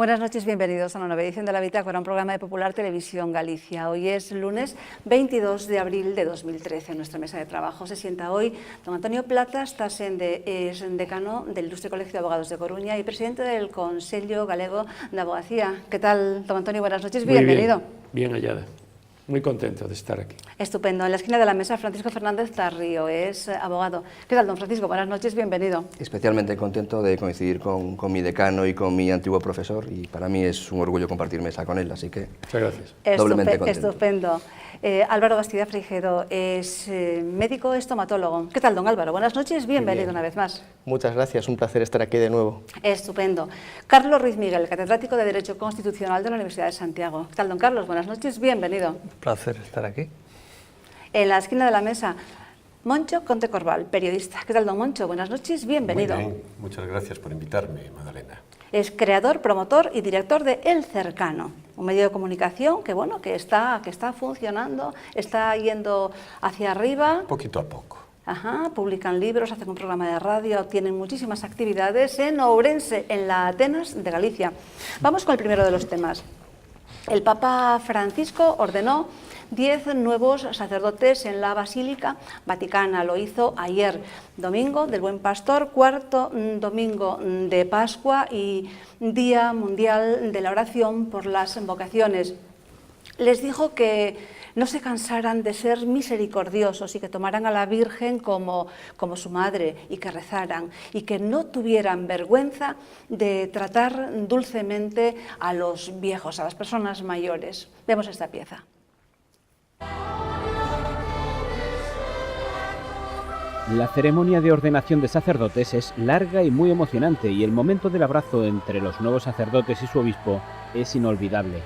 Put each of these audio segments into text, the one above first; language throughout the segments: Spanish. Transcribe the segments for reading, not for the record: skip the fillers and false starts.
Buenas noches, bienvenidos a una nueva edición de La Bitácora, un programa de Popular Televisión Galicia. Hoy es lunes 22 de abril de 2013. En nuestra mesa de trabajo se sienta hoy don Antonio Plata, es decano del Ilustre Colegio de Abogados de Coruña y presidente del Consello Galego de Abogacía. ¿Qué tal, don Antonio? Buenas noches, bienvenido. Bien hallada. Muy contento de estar aquí. Estupendo. En la esquina de la mesa, Francisco Fernández Tarrío, es abogado. ¿Qué tal, don Francisco? Buenas noches, bienvenido. Especialmente contento de coincidir con mi decano y con mi antiguo profesor, y para mí es un orgullo compartir mesa con él, así que muchas gracias. Doblemente contento. Estupendo. Álvaro Bastida Frigedo es médico estomatólogo. ¿Qué tal, don Álvaro? Buenas noches, bienvenido una vez más. Muchas gracias, un placer estar aquí de nuevo. Estupendo. Carlos Ruiz Miguel, catedrático de Derecho Constitucional de la Universidad de Santiago. ¿Qué tal, don Carlos? Buenas noches, bienvenido. Un placer estar aquí. En la esquina de la mesa, Moncho Conte Corval, periodista. ¿Qué tal, don Moncho? Buenas noches, bienvenido. Muy bien, muchas gracias por invitarme, Magdalena. Es creador, promotor y director de El Cercano, un medio de comunicación que, bueno, que está funcionando, está yendo hacia arriba. Poquito a poco. Ajá, publican libros, hacen un programa de radio, tienen muchísimas actividades en Ourense, en la Atenas de Galicia. Vamos con el primero de los temas. El Papa Francisco ordenó 10 nuevos sacerdotes en la Basílica Vaticana. Lo hizo ayer, domingo del Buen Pastor, cuarto domingo de Pascua y Día Mundial de la Oración por las Vocaciones. Les dijo que no se cansaran de ser misericordiosos y que tomaran a la Virgen como su madre y que rezaran y que no tuvieran vergüenza de tratar dulcemente a los viejos, a las personas mayores. Vemos esta pieza. La ceremonia de ordenación de sacerdotes es larga y muy emocionante y el momento del abrazo entre los nuevos sacerdotes y su obispo es inolvidable.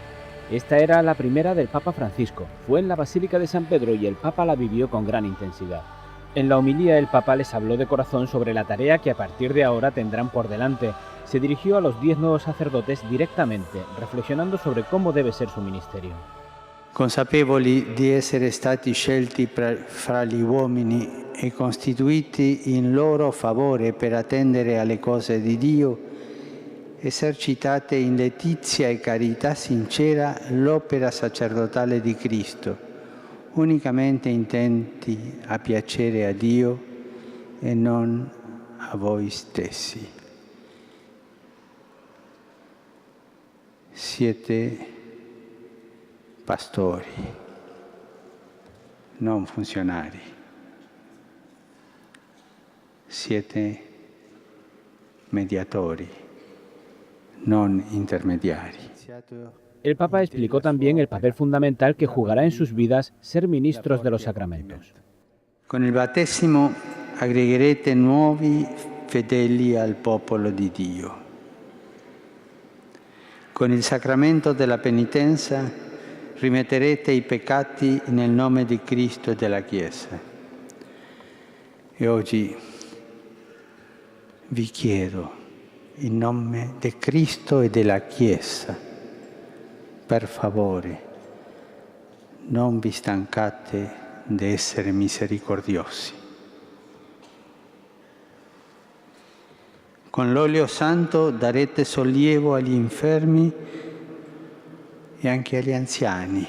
Esta era la primera del Papa Francisco, fue en la Basílica de San Pedro y el Papa la vivió con gran intensidad. En la homilía el Papa les habló de corazón sobre la tarea que a partir de ahora tendrán por delante. Se dirigió a los 10 nuevos sacerdotes directamente, reflexionando sobre cómo debe ser su ministerio. Consapevoli di essere stati scelti fra gli uomini e costituiti in loro favore per attendere alle cose di Dio, esercitate in letizia e carità sincera l'opera sacerdotale di Cristo, unicamente intenti a piacere a Dio e non a voi stessi. Siete pastori, non funzionari. Siete mediatori, non intermediari. El Papa explicó también el papel fundamental que jugará en sus vidas ser ministros de los sacramentos. Con il battesimo aggregherete nuovi fedeli al popolo di Dio. Con il sacramento della penitenza rimetterete i peccati nel nome di Cristo e della Chiesa. E oggi vi chiedo, in nome di Cristo e della Chiesa, per favore, non vi stancate di essere misericordiosi. Con l'olio santo darete sollievo agli infermi e anche agli anziani.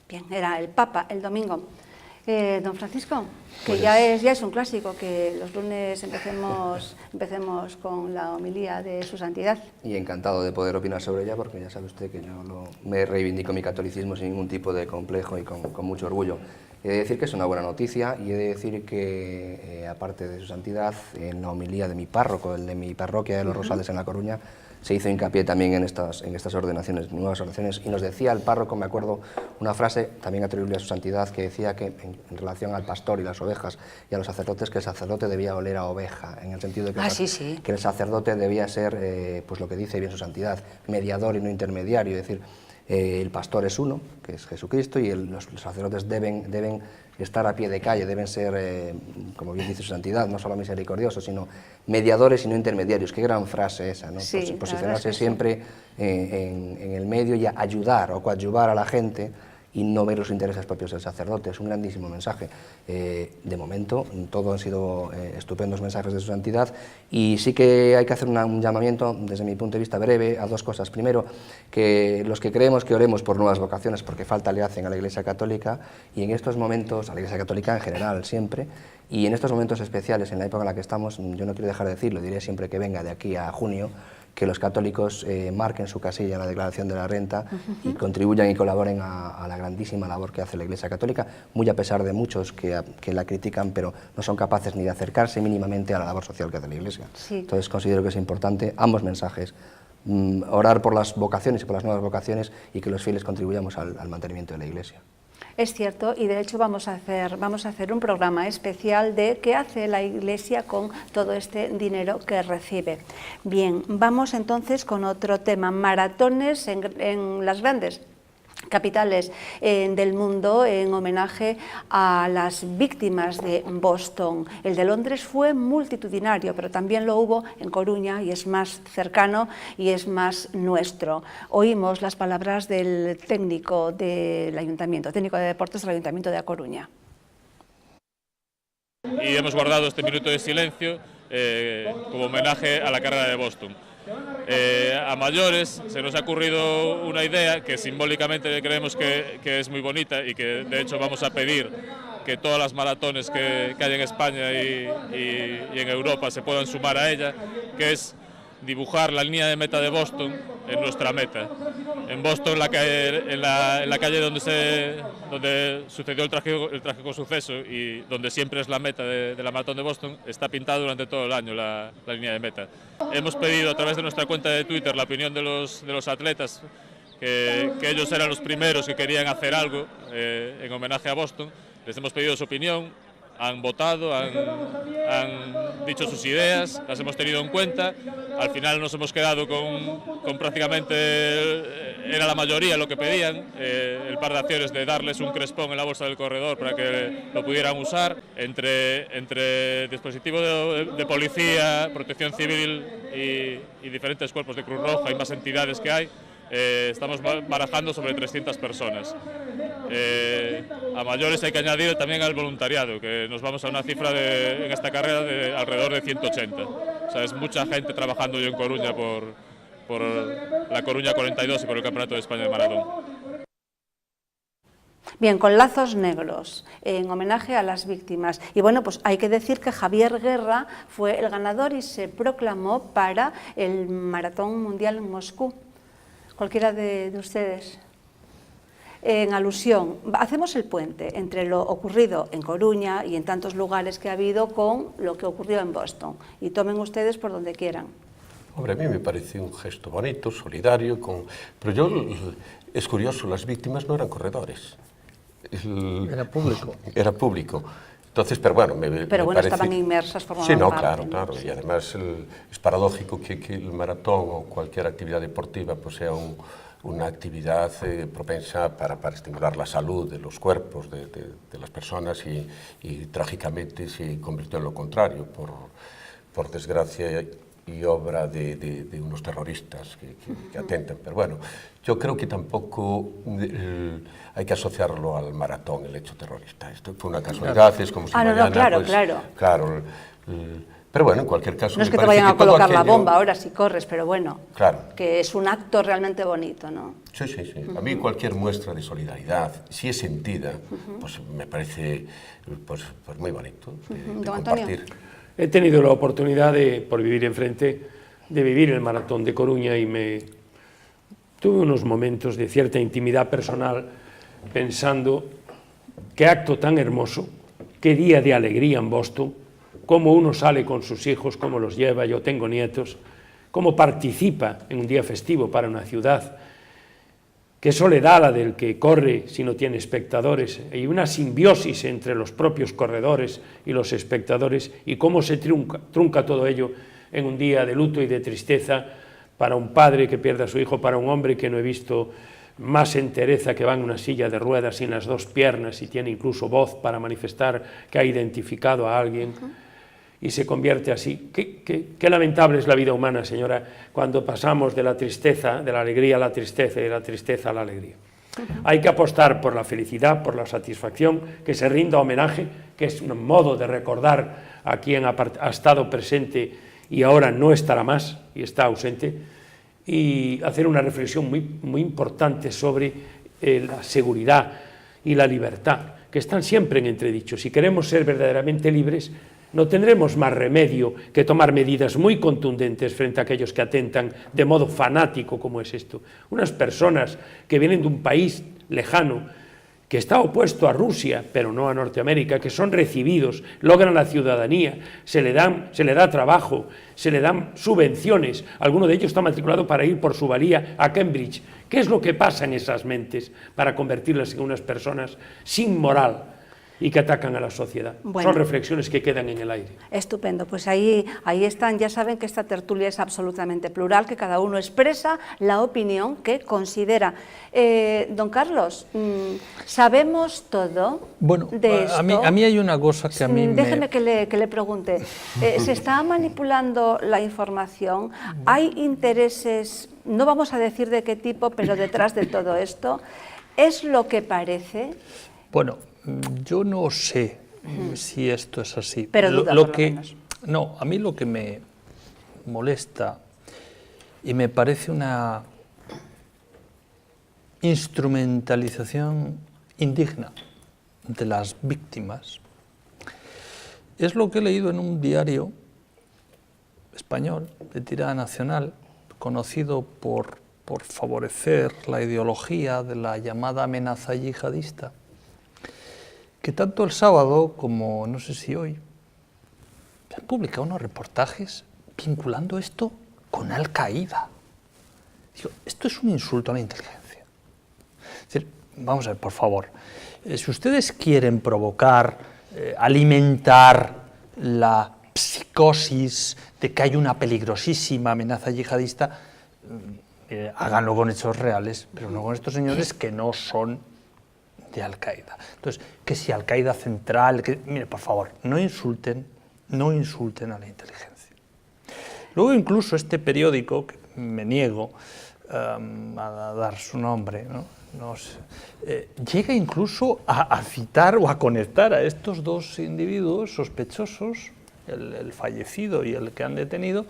Bien, era el Papa el domingo. Don Francisco, que Pues ya es un clásico que los lunes empecemos con la homilía de su santidad. Y encantado de poder opinar sobre ella, porque ya sabe usted que yo me reivindico mi catolicismo sin ningún tipo de complejo y con mucho orgullo. He de decir que es una buena noticia y he de decir que, aparte de su santidad, en la homilía de mi párroco, el de mi parroquia de los Rosales en La Coruña, se hizo hincapié también en estas ordenaciones, nuevas ordenaciones, y nos decía el párroco, me acuerdo, una frase también atribuible a su santidad, que decía que en relación al pastor y las ovejas y a los sacerdotes, que el sacerdote debía oler a oveja, en el sentido de que, que el sacerdote debía ser, pues lo que dice bien su santidad, mediador y no intermediario, es decir, el pastor es uno, que es Jesucristo, y los sacerdotes deben estar a pie de calle, deben ser, como bien dice su santidad, no solo misericordiosos, sino mediadores y no intermediarios. Qué gran frase esa, ¿no? Sí, posicionarse siempre en el medio y ayudar o coadyuvar a la gente y no ver los intereses propios del sacerdote. Es un grandísimo mensaje. De momento, todo han sido estupendos mensajes de su santidad, y sí que hay que hacer un llamamiento, desde mi punto de vista breve, a dos cosas. Primero, que los que creemos que oremos por nuevas vocaciones, porque falta le hacen a la Iglesia Católica, y en estos momentos, a la Iglesia Católica en general siempre, y en estos momentos especiales, en la época en la que estamos, yo no quiero dejar de decirlo, diré siempre que venga de aquí a junio, que los católicos marquen su casilla en la declaración de la renta y contribuyan y colaboren a la grandísima labor que hace la Iglesia Católica, muy a pesar de muchos que la critican, pero no son capaces ni de acercarse mínimamente a la labor social que hace la Iglesia. Sí. Entonces considero que es importante ambos mensajes, orar por las vocaciones y por las nuevas vocaciones, y que los fieles contribuyamos al mantenimiento de la Iglesia. Es cierto, y de hecho vamos a hacer un programa especial de qué hace la Iglesia con todo este dinero que recibe. Bien, vamos entonces con otro tema, maratones en las grandes capitales del mundo en homenaje a las víctimas de Boston. El de Londres fue multitudinario, pero también lo hubo en Coruña, y es más cercano y es más nuestro. Oímos las palabras del técnico del Ayuntamiento, técnico de deportes del Ayuntamiento de A Coruña. Y hemos guardado este minuto de silencio como homenaje a la carrera de Boston. A mayores se nos ha ocurrido una idea que simbólicamente creemos que es muy bonita, y que de hecho vamos a pedir que todas las maratones que hay en España y en Europa se puedan sumar a ella, que es dibujar la línea de meta de Boston en nuestra meta. En Boston, en la calle donde sucedió el trágico suceso, y donde siempre es la meta de la maratón de Boston, está pintada durante todo el año la línea de meta. Hemos pedido a través de nuestra cuenta de Twitter la opinión de los atletas, que ellos eran los primeros que querían hacer algo en homenaje a Boston. Les hemos pedido su opinión, han votado, han dicho sus ideas, las hemos tenido en cuenta. Al final nos hemos quedado con prácticamente, era la mayoría lo que pedían, el par de acciones de darles un crespón en la bolsa del corredor para que lo pudieran usar. Entre dispositivos de policía, protección civil y diferentes cuerpos de Cruz Roja y más entidades que hay, estamos barajando sobre 300 personas. A mayores hay que añadir también al voluntariado, que nos vamos a una cifra en esta carrera de alrededor de 180. O sea, es mucha gente trabajando hoy en Coruña por la Coruña 42 y por el Campeonato de España de Maratón. Bien, con lazos negros, en homenaje a las víctimas. Y bueno, pues hay que decir que Javier Guerra fue el ganador y se proclamó para el Maratón Mundial en Moscú. Cualquiera de ustedes. En alusión, hacemos el puente entre lo ocurrido en Coruña y en tantos lugares que ha habido con lo que ocurrió en Boston. Y tomen ustedes por donde quieran. Hombre, a mí me parece un gesto bonito, solidario, pero es curioso, las víctimas no eran corredores. Era público. Era público. Entonces, pero bueno, pero bueno, parece... estaban inmersas, formaban sí, no, parte. Claro. Sí. Y además es paradójico que el maratón o cualquier actividad deportiva pues sea una actividad propensa para estimular la salud de los cuerpos de las personas, y trágicamente se convirtió en lo contrario, por desgracia y obra de unos terroristas que atentan. Pero bueno, yo creo que tampoco hay que asociarlo al maratón, el hecho terrorista. Esto fue una casualidad, es como si mañana... Claro. Pero bueno, en cualquier caso... No es que te vayan a colocar la bomba ahora si corres, pero bueno, claro, que es un acto realmente bonito, ¿no? Sí. A mí cualquier muestra de solidaridad, si es sentida, pues me parece pues muy bonito de compartir. He tenido la oportunidad por vivir enfrente, de vivir el Maratón de Coruña, y tuve unos momentos de cierta intimidad personal pensando qué acto tan hermoso, qué día de alegría en Boston, cómo uno sale con sus hijos, cómo los lleva, yo tengo nietos, cómo participa en un día festivo para una ciudad. Qué soledad la del que corre si no tiene espectadores, y una simbiosis entre los propios corredores y los espectadores, y cómo se trunca todo ello en un día de luto y de tristeza para un padre que pierde a su hijo, para un hombre que no he visto más entereza, que va en una silla de ruedas sin las dos piernas y tiene incluso voz para manifestar que ha identificado a alguien. Y se convierte así. Qué lamentable es la vida humana, señora, cuando pasamos de la tristeza, de la alegría a la tristeza y de la tristeza a la alegría. Hay que apostar por la felicidad, por la satisfacción, que se rinda homenaje, que es un modo de recordar a quien ha estado presente y ahora no estará más y está ausente, y hacer una reflexión muy importante sobre la seguridad y la libertad, que están siempre en entredicho. Si queremos ser verdaderamente libres, no tendremos más remedio que tomar medidas muy contundentes frente a aquellos que atentan de modo fanático como es esto. Unas personas que vienen de un país lejano, que está opuesto a Rusia, pero no a Norteamérica, que son recibidos, logran la ciudadanía, se le da trabajo, se le dan subvenciones, alguno de ellos está matriculado para ir por su valía a Cambridge. ¿Qué es lo que pasa en esas mentes para convertirlas en unas personas sin moral y que atacan a la sociedad? Bueno, son reflexiones que quedan en el aire. Estupendo, pues ahí están, ya saben que esta tertulia es absolutamente plural, que cada uno expresa la opinión que considera. Don Carlos, ¿sabemos todo de esto? A mí hay una cosa que a mí Déjeme que le pregunte, ¿se está manipulando la información? ¿Hay intereses, no vamos a decir de qué tipo, pero detrás de todo esto? ¿Es lo que parece? Bueno, yo no sé si esto es así. Pero duda, por lo menos. No, a mí lo que me molesta y me parece una instrumentalización indigna de las víctimas es lo que he leído en un diario español de tirada nacional, conocido por favorecer la ideología de la llamada amenaza yihadista, que tanto el sábado como, no sé si hoy, han publicado unos reportajes vinculando esto con Al-Qaeda. Digo, esto es un insulto a la inteligencia. Es decir, vamos a ver, por favor, si ustedes quieren provocar, alimentar la psicosis de que hay una peligrosísima amenaza yihadista, háganlo con hechos reales, pero no con estos señores que no son de Al-Qaeda. Entonces, que si Al-Qaeda central, mire, por favor, no insulten a la inteligencia. Luego incluso este periódico, que me niego a dar su nombre, ¿no? Llega incluso a citar o a conectar a estos dos individuos sospechosos, el fallecido y el que han detenido,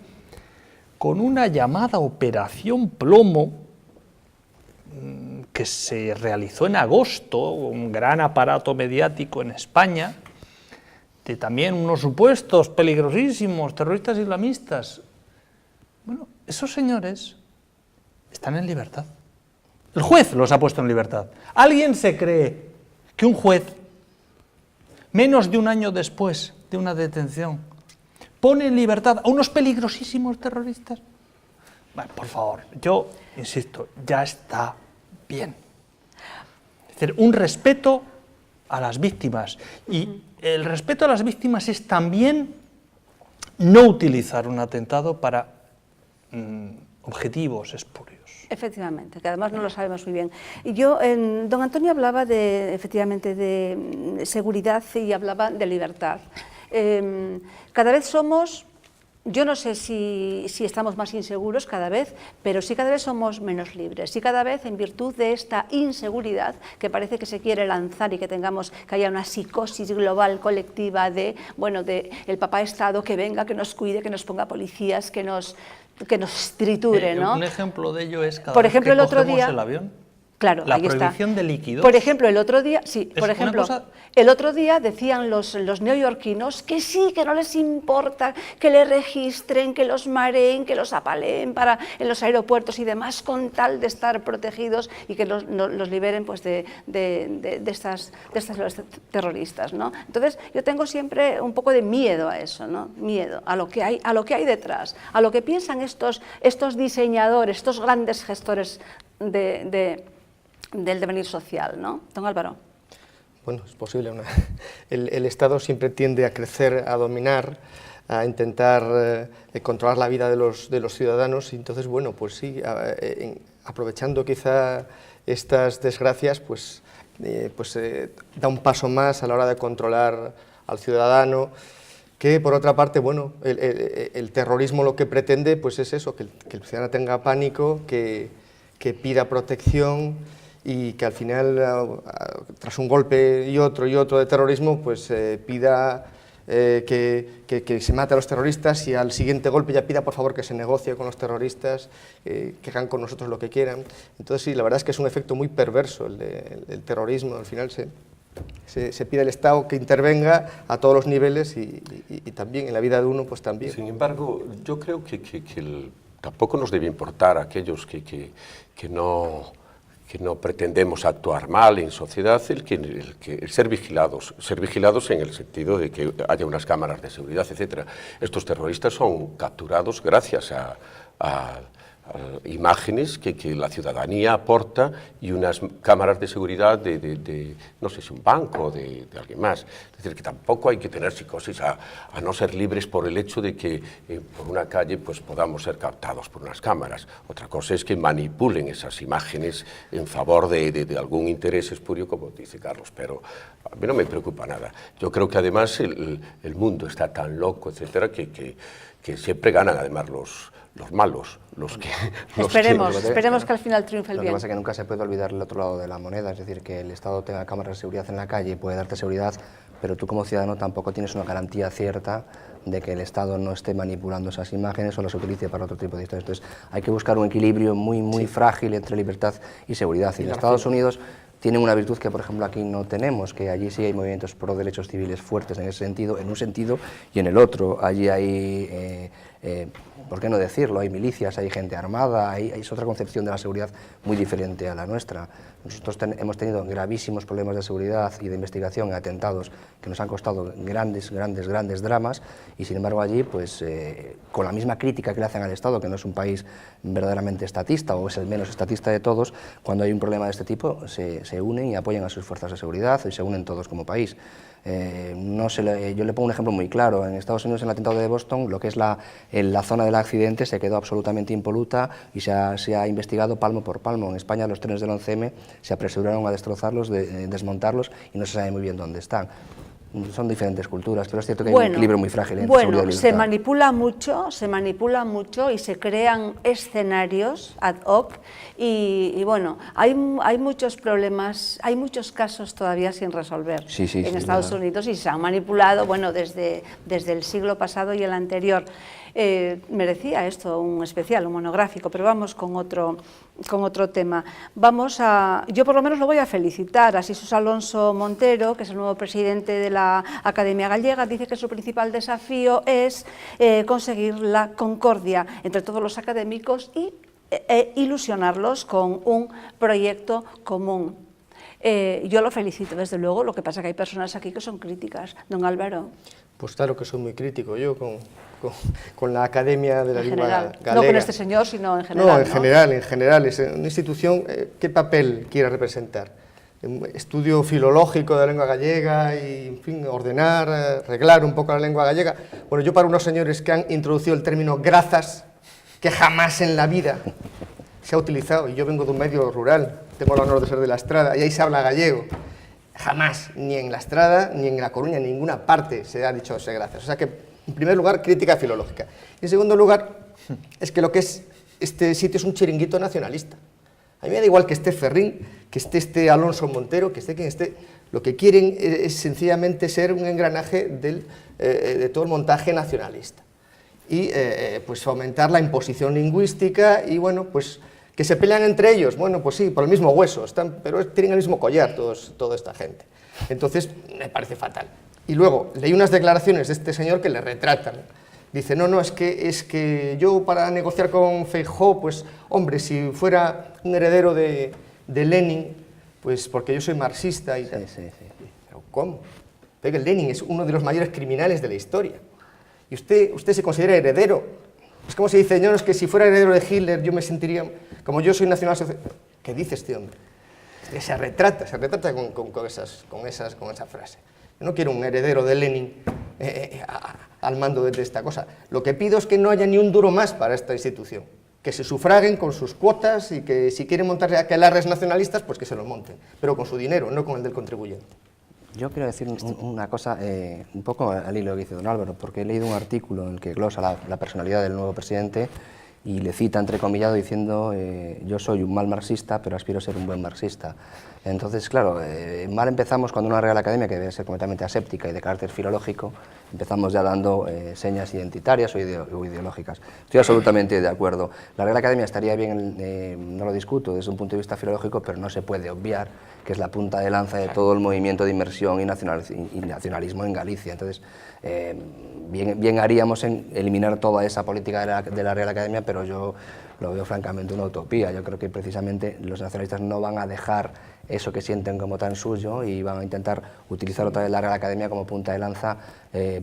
con una llamada Operación Plomo, que se realizó en agosto, un gran aparato mediático en España, de también unos supuestos peligrosísimos terroristas islamistas. Bueno, esos señores están en libertad. El juez los ha puesto en libertad. ¿Alguien se cree que un juez, menos de un año después de una detención, pone en libertad a unos peligrosísimos terroristas? Bueno, por favor, yo insisto, ya está bien. Es decir, un respeto a las víctimas. Y el respeto a las víctimas es también no utilizar un atentado para objetivos espurios. Efectivamente, que además no lo sabemos muy bien. Y yo, don Antonio hablaba efectivamente de seguridad y hablaba de libertad. Cada vez somos... Yo no sé si estamos más inseguros cada vez, pero sí cada vez somos menos libres. Sí cada vez, en virtud de esta inseguridad que parece que se quiere lanzar y que haya una psicosis global colectiva de el papá Estado que venga, que nos cuide, que nos ponga policías, que nos triture, ¿no? Un ejemplo de ello es cada por vez ejemplo, que el otro cogemos día, el avión. Claro, La ahí prohibición está. de líquidos. Por ejemplo, el otro día, cosa... el otro día decían los neoyorquinos que sí, que no les importa que les registren, que los mareen, que los apaleen en los aeropuertos y demás, con tal de estar protegidos y que los liberen pues, de estas terroristas, ¿no? Entonces, yo tengo siempre un poco de miedo a eso, ¿no? Miedo a lo que hay detrás, a lo que piensan estos diseñadores, estos grandes gestores del devenir social, ¿no? Don Álvaro. Bueno, es posible. El Estado siempre tiende a crecer, a dominar, a intentar controlar la vida de los ciudadanos, y entonces, bueno, pues sí, aprovechando quizá estas desgracias, pues da un paso más a la hora de controlar al ciudadano, que por otra parte, bueno, el terrorismo lo que pretende pues es eso, que el ciudadano tenga pánico, que pida protección y que al final, tras un golpe y otro de terrorismo, pues pida que se mate a los terroristas y al siguiente golpe ya pida por favor que se negocie con los terroristas, que hagan con nosotros lo que quieran. Entonces sí, la verdad es que es un efecto muy perverso el terrorismo. Al final se pide al Estado que intervenga a todos los niveles y también en la vida de uno, pues también. Sin embargo, yo creo que tampoco nos debe importar a aquellos que no pretendemos actuar mal en sociedad, el ser vigilados en el sentido de que haya unas cámaras de seguridad, etc. Estos terroristas son capturados gracias a imágenes que la ciudadanía aporta y unas cámaras de seguridad de no sé si un banco o de alguien más. Es decir, que tampoco hay que tener psicosis a no ser libres por el hecho de que por una calle pues podamos ser captados por unas cámaras. Otra cosa es que manipulen esas imágenes en favor de algún interés espurio, como dice Carlos, pero a mí no me preocupa nada. Yo creo que además el mundo está tan loco, etcétera, que siempre ganan además los malos, Esperemos que al final triunfe el bien. Lo que pasa es que nunca se puede olvidar el otro lado de la moneda, es decir, que el Estado tenga cámaras de seguridad en la calle y puede darte seguridad, pero tú como ciudadano tampoco tienes una garantía cierta de que el Estado no esté manipulando esas imágenes o las utilice para otro tipo de historias. Entonces hay que buscar un equilibrio muy frágil entre libertad y seguridad. Y en Estados Unidos tienen una virtud que, por ejemplo, aquí no tenemos, que allí sí hay movimientos pro derechos civiles fuertes en ese sentido, en un sentido y en el otro. Allí hay, ¿por qué no decirlo? Hay milicias, hay gente armada, es otra concepción de la seguridad muy diferente a la nuestra. Nosotros hemos tenido gravísimos problemas de seguridad y de investigación en atentados que nos han costado grandes dramas y, sin embargo, allí, pues, con la misma crítica que le hacen al Estado, que no es un país verdaderamente estatista o es el menos estatista de todos, cuando hay un problema de este tipo se unen y apoyan a sus fuerzas de seguridad y se unen todos como país. Yo le pongo un ejemplo muy claro. En Estados Unidos, en el atentado de Boston, lo que es la zona del accidente se quedó absolutamente impoluta y se ha investigado palmo por palmo. En España los trenes del 11M se apresuraron a destrozarlos, desmontarlos y no se sabe muy bien dónde están. Son diferentes culturas, pero es cierto que hay un equilibrio muy frágil entre seguridad y libertad. Se manipula mucho y se crean escenarios ad hoc y bueno, hay muchos problemas, hay muchos casos todavía sin resolver en Estados Unidos y se han manipulado, bueno, desde el siglo pasado y el anterior. Merecía esto un especial, un monográfico, pero vamos con otro tema. Yo por lo menos lo voy a felicitar a Jesús Alonso Montero, que es el nuevo presidente de la Academia Gallega. Dice que su principal desafío es conseguir la concordia entre todos los académicos e ilusionarlos con un proyecto común. Yo lo felicito, desde luego, lo que pasa es que hay personas aquí que son críticas. Don Álvaro. Pues claro que soy muy crítico yo con la Academia de la Lengua Galega. No con este señor, sino en general. No, en general. Es una institución, ¿qué papel quiere representar? Estudio filológico de la lengua gallega y, en fin, ordenar, arreglar un poco la lengua gallega. Bueno, yo para unos señores que han introducido el término grazas, que jamás en la vida se ha utilizado, y yo vengo de un medio rural, tengo el honor de ser de La Estrada, y ahí se habla gallego. Jamás, ni en La Estrada, ni en La Coruña, en ninguna parte se ha dicho ese grazas. O sea que, en primer lugar, crítica filológica. Y en segundo lugar, es que lo que es este sitio es un chiringuito nacionalista. A mí me da igual que esté Ferrín, que esté Alonso Montero, que esté quien esté. Lo que quieren es sencillamente ser un engranaje de todo el montaje nacionalista. Y pues fomentar la imposición lingüística y, bueno, pues que se pelean entre ellos. Bueno, pues sí, por el mismo hueso, pero tienen el mismo collar toda esta gente. Entonces, me parece fatal. Y luego, leí unas declaraciones de este señor que le retratan. Dice, no, es que yo para negociar con Feijóo, pues, hombre, si fuera un heredero de Lenin, pues porque yo soy marxista y tal. Sí. ¿Pero cómo? Pero que Lenin es uno de los mayores criminales de la historia. Y usted se considera heredero. Es como si dice, no, es que si fuera heredero de Hitler yo me sentiría, como yo soy nacionalsocialista. ¿Qué dice este hombre? Se retrata con esa frase. Yo no quiero un heredero de Lenin al mando de esta cosa. Lo que pido es que no haya ni un duro más para esta institución. Que se sufraguen con sus cuotas y que si quieren montarse aquelarres nacionalistas, pues que se los monten. Pero con su dinero, no con el del contribuyente. Yo quiero decir una cosa, un poco al hilo que dice don Álvaro, porque he leído un artículo en el que glosa la personalidad del nuevo presidente y le cita entrecomillado diciendo yo soy un mal marxista, pero aspiro a ser un buen marxista. Entonces, claro, mal empezamos cuando una Real Academia, que debe ser completamente aséptica y de carácter filológico, empezamos ya dando señas identitarias o ideológicas. Estoy absolutamente de acuerdo. La Real Academia estaría bien, no lo discuto desde un punto de vista filológico, pero no se puede obviar que es la punta de lanza de todo el movimiento de inmersión y nacionalismo en Galicia. Entonces, bien haríamos en eliminar toda esa política de la Real Academia, pero yo lo veo francamente una utopía. Yo creo que precisamente los nacionalistas no van a dejar eso que sienten como tan suyo y van a intentar utilizar otra vez la Real Academia como punta de lanza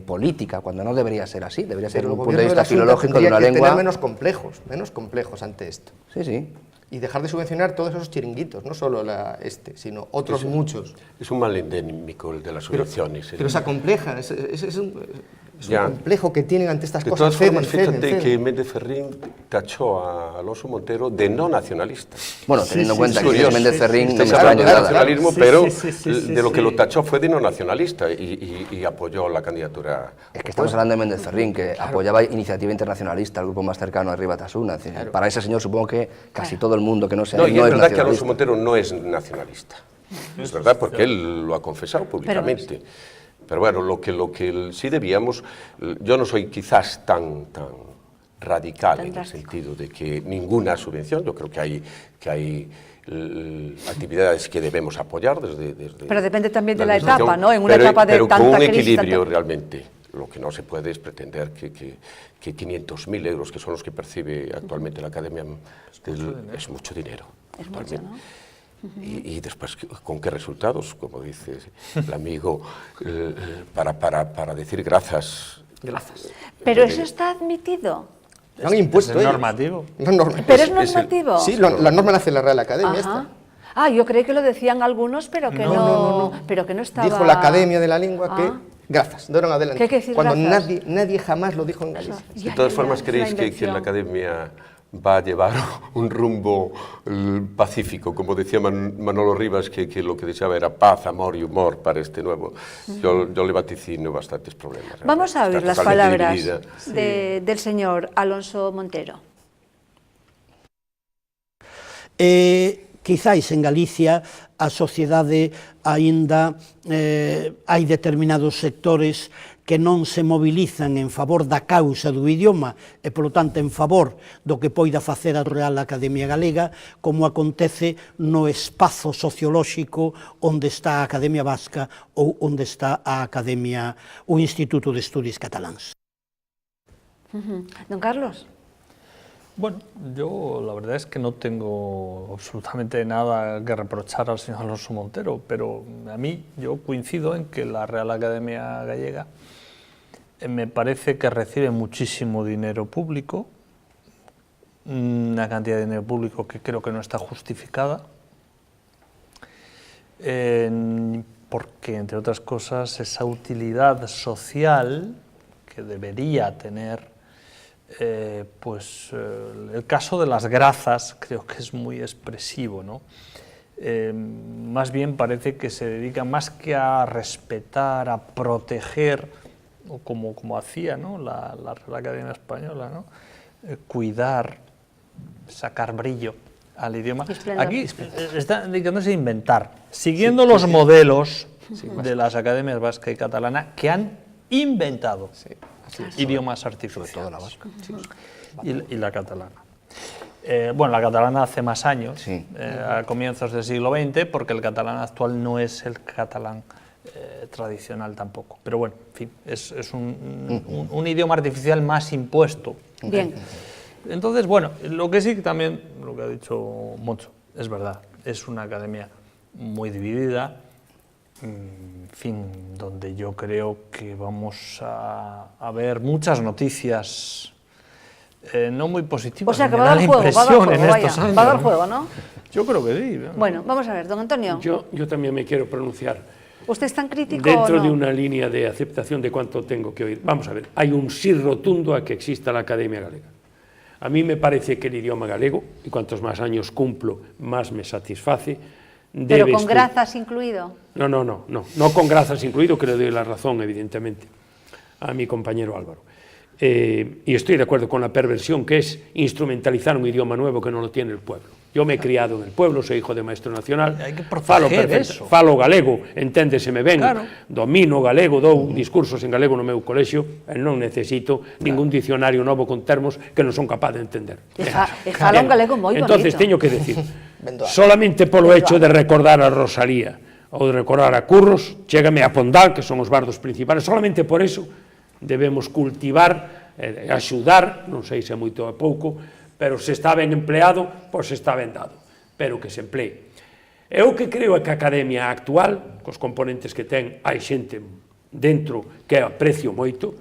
política, cuando no debería ser así, debería ser un punto de vista filológico de una lengua. Tener menos complejos ante esto. Sí, sí. Y dejar de subvencionar todos esos chiringuitos, no solo sino otros muchos. Es un mal endémico el de las subvenciones. Pero se acompleja, es un complejo que tienen ante estas cosas. De todas formas, fíjate que Méndez Ferrín tachó a Alonso Montero de no nacionalista. Bueno, teniendo en cuenta que es Méndez Ferrín, no hablando de nacionalismo, pero de lo que lo tachó fue de no nacionalista y apoyó la candidatura. Es que estamos hablando de Méndez Ferrín, que apoyaba Iniciativa Internacionalista, el grupo más cercano a Riba Tasuna. Para ese señor supongo que casi todo el mundo que no sea no es verdad que Alonso Montero no es nacionalista. Es verdad, porque él lo ha confesado públicamente. Pero bueno, lo que sí debíamos, yo no soy quizás tan radical en el sentido de que ninguna subvención, yo creo que hay actividades que debemos apoyar desde pero depende también de la etapa, ¿no? En una etapa de pero tanta con un crisis, equilibrio realmente. Lo que no se puede es pretender que 500.000 euros, que son los que percibe actualmente la Academia, es mucho dinero. Es mucho, ¿no? Y después, ¿con qué resultados? Como dice el amigo, para decir gracias. Pero eso está admitido. Lo han impuesto ¿Es normativo? ¿Pero es normativo? Sí, la norma la hace la Real Academia. Ah, yo creí que lo decían algunos, pero que no, pero que no estaba... Dijo la Academia de la Lengua que grazas, de ahora en adelante. ¿Qué hay que decir cuando grazas? nadie jamás lo dijo en Galicia. De todas formas, ¿creéis que la Academia va a llevar un rumbo pacífico? Como decía Manolo Rivas, que lo que deseaba era paz, amor y humor para este nuevo. Yo le vaticino bastantes problemas. Vamos a oír las palabras del señor Alonso Montero. Quizáis en Galicia a sociedade aínda hai determinados sectores que non se mobilizan en favor da causa do idioma e, polo tanto, en favor do que poida facer a Real Academia Galega, como acontece no espazo sociolóxico onde está a Academia Vasca ou onde está a Academia, o Instituto de Estudios Cataláns. Don Carlos. Bueno, yo la verdad es que no tengo absolutamente nada que reprochar al señor Alonso Montero, pero a mí yo coincido en que la Real Academia Gallega me parece que recibe muchísimo dinero público, una cantidad de dinero público que creo que no está justificada, porque, entre otras cosas, esa utilidad social que debería tener, el caso de las grazas creo que es muy expresivo, ¿no? Más bien parece que se dedica más que a respetar, a proteger, o como hacía, ¿no?, la Real Academia Española, ¿no?, cuidar, sacar brillo al idioma. Aquí está dedicándose a inventar, siguiendo los modelos de las academias vasca y catalana que han inventado idiomas artificiales. Sobre todo la vasca. Y la catalana. Bueno, la catalana hace más años, a comienzos del siglo XX, porque el catalán actual no es el catalán tradicional tampoco. Pero bueno, en fin, es un idioma artificial más impuesto. Bien. Entonces, bueno, lo que sí que también, lo que ha dicho Moncho, es verdad, es una academia muy dividida, en fin, donde yo creo que vamos a ver muchas noticias no muy positivas. O sea, que va a dar juego, va a dar juego, ¿no? Yo creo que sí. Bueno, vamos a ver, don Antonio. Yo también me quiero pronunciar. ¿Usted es tan crítico dentro o no? de una línea de aceptación de cuánto tengo que oír. Vamos a ver, hay un sí rotundo a que exista la Academia Galega. A mí me parece que el idioma galego, y cuantos más años cumplo, más me satisface. ¿Pero con grazas incluido? No con grazas incluido, que le doy la razón, evidentemente, a mi compañero Álvaro. y estoy de acuerdo con la perversión que es instrumentalizar un idioma nuevo que no lo tiene el pueblo. Yo me he criado en el pueblo, soy hijo de maestro nacional, Hai que falo proteger eso. falo galego, enténdeseme ben, Claro. domino galego, dou discursos en galego no meu colexio, e non necesito ningún dicionario novo con termos que non son capaz de entender. E fala un galego moi bonito. Entonces teño que decir, Bendoa. solamente polo hecho de recordar a Rosalía ou de recordar a Curros, chégame a Pondal, que son os bardos principales, solamente por eso debemos cultivar, axudar, non sei se é moito ou pouco, pero se está ben empleado, pois está ben dado, pero que se emplee. Eu que creo é que a academia actual, cos componentes que ten, hai xente dentro que aprecio moito,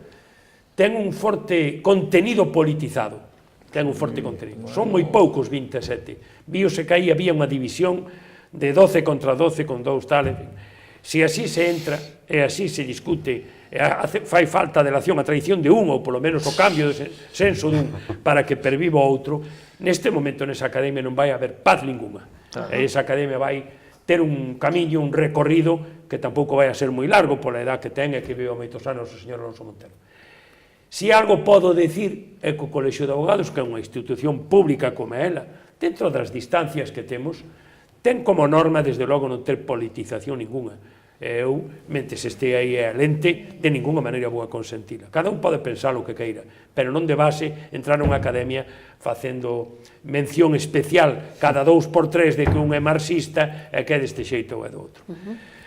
ten un forte contenido politizado, ten un forte contenido. Son moi poucos 27. Víose que aí había unha división de 12 contra 12 con dous tal, en fin. Se así se entra e así se discute, fai falta a delación, a traición de un, ou polo menos o cambio de senso dun, para que perviva o outro, neste momento nesa academia non vai haber paz ninguna. E esa academia vai ter un camiño, un recorrido que tampouco vai a ser moi largo pola edad que ten e que vive moitos anos o señor Alonso Montero. Si algo podo decir é que o Colexio de Abogados, que é unha institución pública como ela, dentro das distancias que temos, ten como norma, desde logo, non ter politización ninguna. Eu, mentes este aí a lente, de ninguna maneira vou a consentila. Cada un pode pensar o que queira, pero non de base entrar nunha academia facendo mención especial cada 2 por 3 de que un é marxista e que é deste xeito ou é do outro.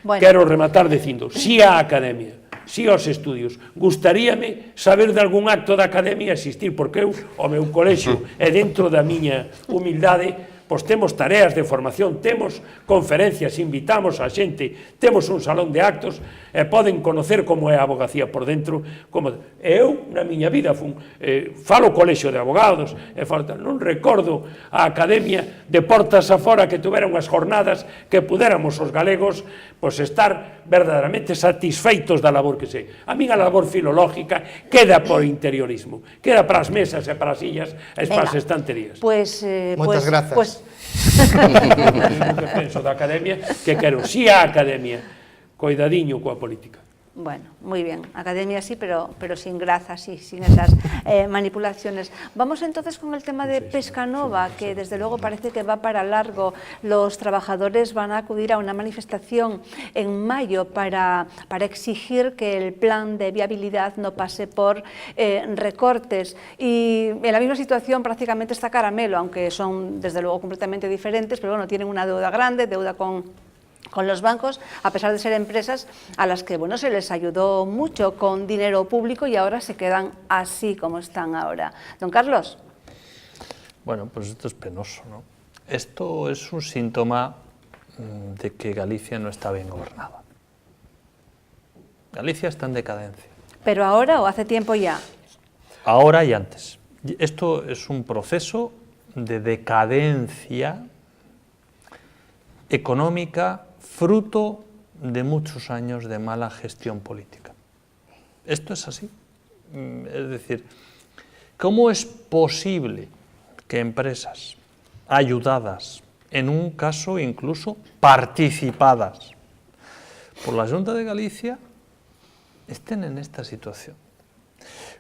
Bueno. Quero rematar dicindo, si a academia, si aos estudios, gustaríame saber de algún acto da academia existir, porque eu, o meu colexio, e dentro da miña humildade, pois temos tareas de formación, temos conferencias, invitamos a xente, temos un salón de actos, e poden conocer como é a abogacía por dentro. Eu, na miña vida, falo colexio de abogados, non recordo a academia de portas afora que tuvera unhas jornadas que pudéramos os galegos pois estar verdadeiramente satisfeitos da labor que sei. A miña labor filológica queda por interiorismo, queda para as mesas e para as sillas e para as estanterías. Moitas grazas. O que penso da academia, que quero si a academia, coidadiño coa política. Bueno, muy bien. Academia sí, pero sin graza, sí, sin esas manipulaciones. Vamos entonces con el tema de Pescanova, que desde luego parece que va para largo. Los trabajadores van a acudir a una manifestación en mayo para exigir que el plan de viabilidad no pase por recortes. Y en la misma situación prácticamente está Caramelo, aunque son desde luego completamente diferentes, pero bueno, tienen una deuda grande, deuda con los bancos, a pesar de ser empresas a las que bueno, se les ayudó mucho con dinero público y ahora se quedan así como están ahora. Don Carlos. Bueno, pues esto es penoso, ¿no? Esto es un síntoma de que Galicia no está bien gobernada. Galicia está en decadencia. ¿Pero ahora o hace tiempo ya? Ahora y antes. Esto es un proceso de decadencia económica fruto de muchos años de mala gestión política. Esto es así. Es decir, ¿cómo es posible que empresas ayudadas, en un caso incluso participadas por la Xunta de Galicia, estén en esta situación?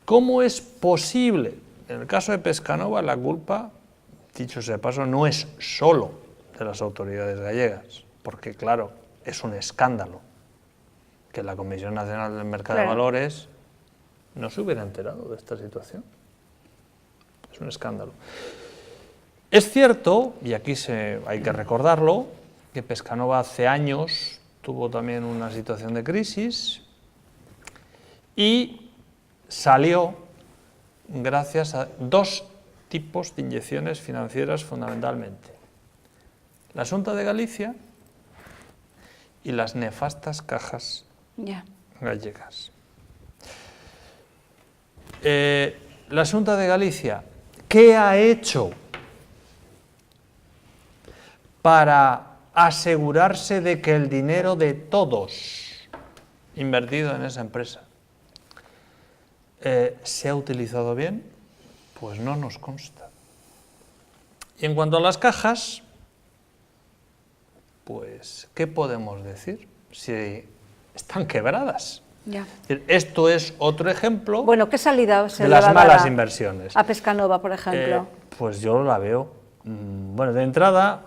¿Cómo es posible? En el caso de Pescanova, la culpa, dicho sea de paso, no es solo de las autoridades gallegas, porque claro, es un escándalo que la Comisión Nacional del Mercado de Valores no se hubiera enterado de esta situación. Es un escándalo. Es cierto, y aquí hay que recordarlo, que Pescanova hace años tuvo también una situación de crisis y salió gracias a 2 tipos de inyecciones financieras fundamentalmente. La Xunta de Galicia y las nefastas cajas gallegas. La Xunta de Galicia, ¿qué ha hecho para asegurarse de que el dinero de todos invertido en esa empresa se ha utilizado bien? Pues no nos consta. Y en cuanto a las cajas, pues, ¿qué podemos decir? Si están quebradas. Ya. Es decir, esto es otro ejemplo Bueno, ¿qué salida se de le va las a dar malas inversiones. a Pescanova, por ejemplo? Pues yo la veo. Bueno, de entrada,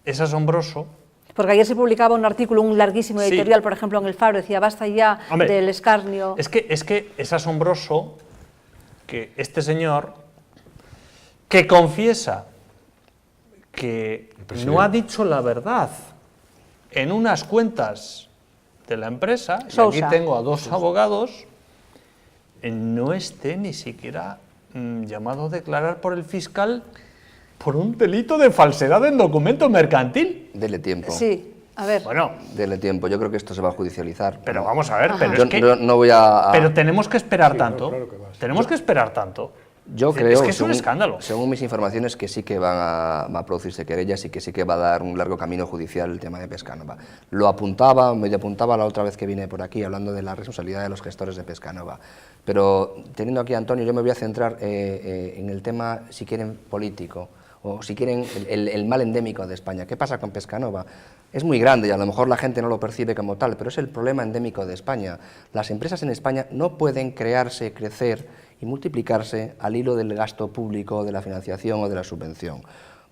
es asombroso. Porque ayer se publicaba un artículo, un larguísimo Sí. editorial, por ejemplo, en El Faro, decía, basta ya Hombre, del escarnio. Es que es asombroso que este señor, que confiesa que no ha dicho la verdad en unas cuentas de la empresa, y Sousa. aquí tengo a dos abogados, no esté ni siquiera llamado a declarar por el fiscal por un delito de falsedad en documento mercantil. Dele tiempo. Sí, a ver. Bueno, Dele tiempo. Yo creo que esto se va a judicializar. pero vamos a ver, pero Yo es que... no voy a... Pero tenemos que esperar tanto. claro que va. Tenemos que esperar tanto. Yo Es creo, que es un escándalo. según mis informaciones, que sí que va a producirse querellas y que sí que va a dar un largo camino judicial el tema de Pescanova. Lo apuntaba, medio apuntaba la otra vez que vine por aquí, hablando de la responsabilidad de los gestores de Pescanova. Pero teniendo aquí a Antonio, yo me voy a centrar en el tema, si quieren, político, o si quieren, el mal endémico de España. ¿Qué pasa con Pescanova? Es muy grande y a lo mejor la gente no lo percibe como tal, pero es el problema endémico de España. Las empresas en España no pueden crearse, crecer y multiplicarse al hilo del gasto público, de la financiación o de la subvención.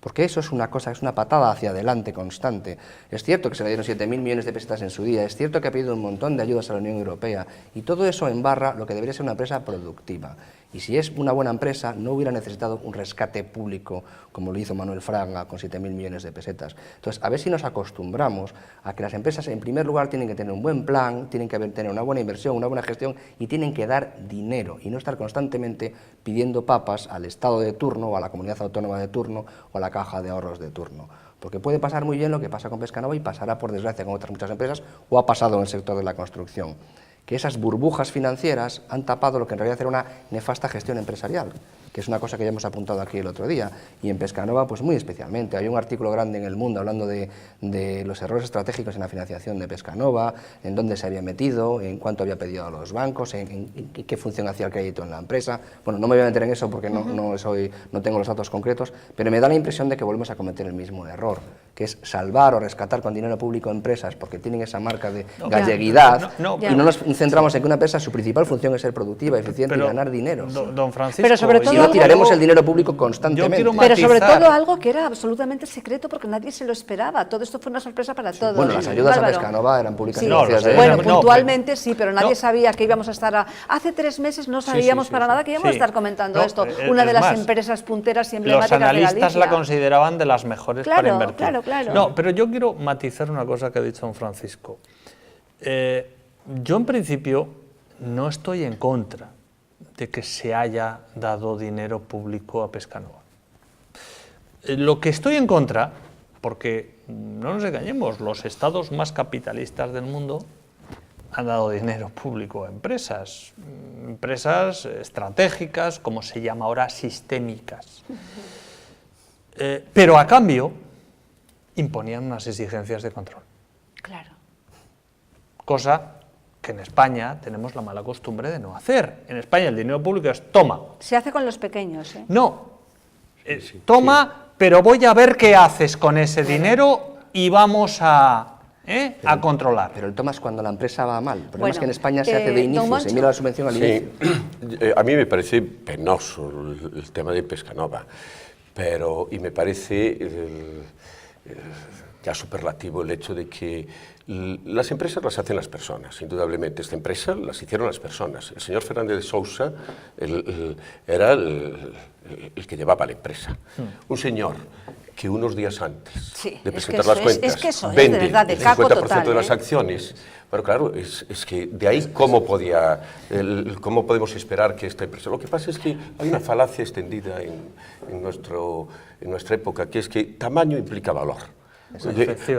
Porque eso es una cosa, es una patada hacia adelante constante. Es cierto que se le dieron 7.000 millones de pesetas en su día, es cierto que ha pedido un montón de ayudas a la Unión Europea, y todo eso embarra lo que debería ser una empresa productiva. Y si es una buena empresa, no hubiera necesitado un rescate público como lo hizo Manuel Fraga con 7.000 millones de pesetas. Entonces, a ver si nos acostumbramos a que las empresas, en primer lugar, tienen que tener un buen plan, tienen que tener una buena inversión, una buena gestión, y tienen que dar dinero, y no estar constantemente pidiendo papas al Estado de turno, o a la comunidad autónoma de turno, o a la caja de ahorros de turno. Porque puede pasar muy bien lo que pasa con Pescanova y pasará, por desgracia, con otras muchas empresas, o ha pasado en el sector de la construcción, que esas burbujas financieras han tapado lo que en realidad era una nefasta gestión empresarial, que es una cosa que ya hemos apuntado aquí el otro día, y en Pescanova pues muy especialmente. Hay un artículo grande en El Mundo hablando de los errores estratégicos en la financiación de Pescanova, en dónde se había metido, en cuánto había pedido a los bancos, en qué función hacía el crédito en la empresa. Bueno, no me voy a meter en eso porque no tengo los datos concretos, pero me da la impresión de que volvemos a cometer el mismo error, que es salvar o rescatar con dinero público empresas porque tienen esa marca de galleguidad, y no nos centramos en que una empresa, su principal función es ser productiva, eficiente y ganar dinero. Don Francisco, Pero sobre todo Si no, tiraremos el dinero público constantemente. Pero sobre todo algo que era absolutamente secreto porque nadie se lo esperaba. Todo esto fue una sorpresa para todos. Bueno, las ayudas Bárbaro. a Pescanova eran públicas. Sí. Bueno, puntualmente sí, pero nadie sabía que íbamos a estar... Hace 3 meses no sabíamos para nada que íbamos a estar comentando esto. Una de las empresas punteras y emblemáticas de Galicia. Los analistas la consideraban de las mejores para invertir. Claro. No, pero yo quiero matizar una cosa que ha dicho don Francisco. Yo en principio no estoy en contra de que se haya dado dinero público a Pescanova. Lo que estoy en contra, porque no nos engañemos, los estados más capitalistas del mundo han dado dinero público a empresas estratégicas, como se llama ahora, sistémicas. Pero a cambio imponían unas exigencias de control. Claro. Cosa que en España tenemos la mala costumbre de no hacer. En España el dinero público es toma. Se hace con los pequeños, ¿eh? No, toma, pero voy a ver qué haces con ese dinero y vamos a controlar. Pero el toma es cuando la empresa va mal. El problema Bueno, es que en España se hace de inicio, se mira la subvención al inicio. A mí me parece penoso el tema de Pescanova, y me parece ya superlativo el hecho de que las empresas las hacen las personas, indudablemente. Esta empresa las hicieron las personas. El señor Fernández de Sousa era el que llevaba la empresa. Un señor que unos días antes de presentar las cuentas vende el 50% de las acciones. Pero claro, es que de ahí cómo podemos esperar que esta empresa... Lo que pasa es que hay una falacia extendida en nuestra época, que es que tamaño implica valor.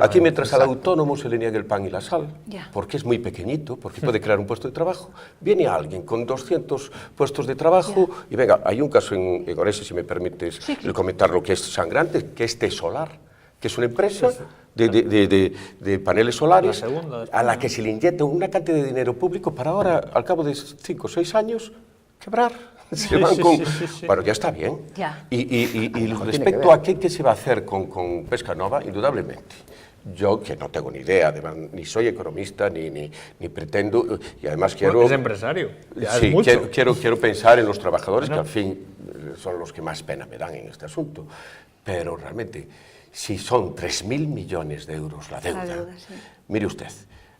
Aquí mientras al autónomo se le niega el pan y la sal, porque es muy pequeñito, porque puede crear un puesto de trabajo, viene alguien con 200 puestos de trabajo y venga, hay un caso en Orense, si me permites el comentar lo que es sangrante, que es T-Solar, que es una empresa de paneles solares a la que se le inyecta una cantidad de dinero público para ahora, al cabo de 5 o 6 años, quebrar. Bueno, ya está bien. Y respecto a qué se va a hacer con Pescanova, indudablemente, Yo, que no tengo ni idea, además, ni soy economista, ni pretendo, y además quiero... Es empresario, ya sí, es mucho. quiero pensar en los trabajadores, que al fin son los que más pena me dan en este asunto, pero realmente, si son 3.000 millones de euros la deuda, sí. Mire usted,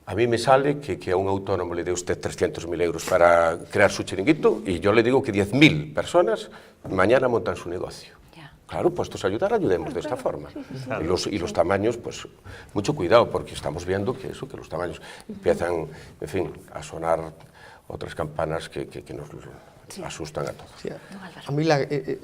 a mí me sale que a un autónomo le dé usted 300.000 euros para crear su chiringuito y yo le digo que 10.000 personas mañana montan su negocio. Claro, puestos a ayudar, ayudemos de esta forma. Y los tamaños, pues mucho cuidado, porque estamos viendo que los tamaños empiezan, en fin, a sonar otras campanas que nos asustan a todos. Sí, a mí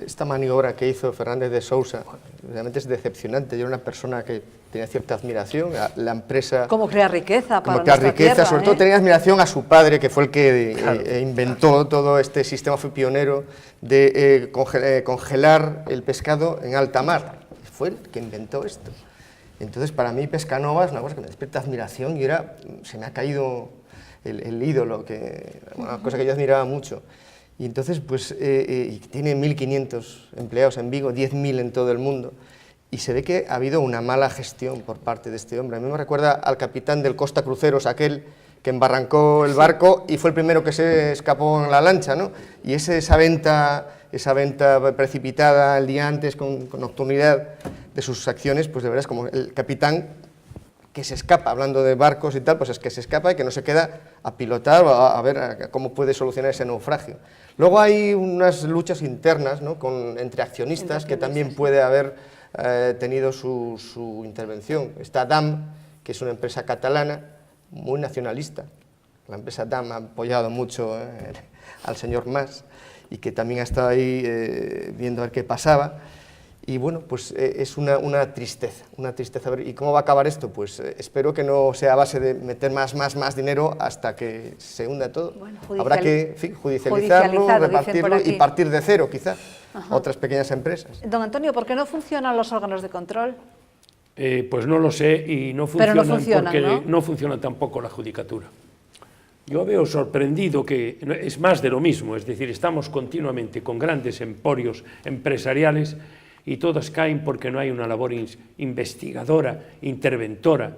esta maniobra que hizo Fernández de Sousa realmente es decepcionante. Yo era una persona que tenía cierta admiración a la empresa... Cómo crear riqueza para nuestra tierra, tierra, sobre todo tenía admiración a su padre, que fue el que inventó todo este sistema, fue pionero de congelar el pescado en alta mar. Fue el que inventó esto. Entonces, para mí, Pescanova es una cosa que me despierta admiración y se me ha caído el ídolo, una cosa que yo admiraba mucho. Y entonces, pues, tiene 1.500 empleados en Vigo, 10.000 en todo el mundo, y se ve que ha habido una mala gestión por parte de este hombre. A mí me recuerda al capitán del Costa Cruceros, aquel que embarrancó el barco y fue el primero que se escapó en la lancha, ¿no? Y esa venta precipitada el día antes, con nocturnidad de sus acciones, pues de verdad es como el capitán que se escapa, hablando de barcos y tal, pues es que se escapa y que no se queda a pilotar o a ver cómo puede solucionar ese naufragio. Luego hay unas luchas internas, ¿no?, entre accionistas, que también puede haber tenido su intervención. Está DAM, que es una empresa catalana muy nacionalista. La empresa DAM ha apoyado mucho al señor Mas y que también ha estado ahí viendo a ver qué pasaba. Y bueno, pues es una tristeza. ¿Y cómo va a acabar esto? Pues espero que no sea a base de meter más dinero hasta que se hunda todo. Bueno, habrá que judicializarlo, repartirlo y partir de cero, quizá. Otras pequeñas empresas. Don Antonio, ¿por qué no funcionan los órganos de control? Pues no lo sé, y no funcionan, porque ¿no? No funciona tampoco la judicatura. Yo veo sorprendido que es más de lo mismo, es decir, estamos continuamente con grandes emporios empresariales y todas caen porque no hay una labor investigadora, interventora.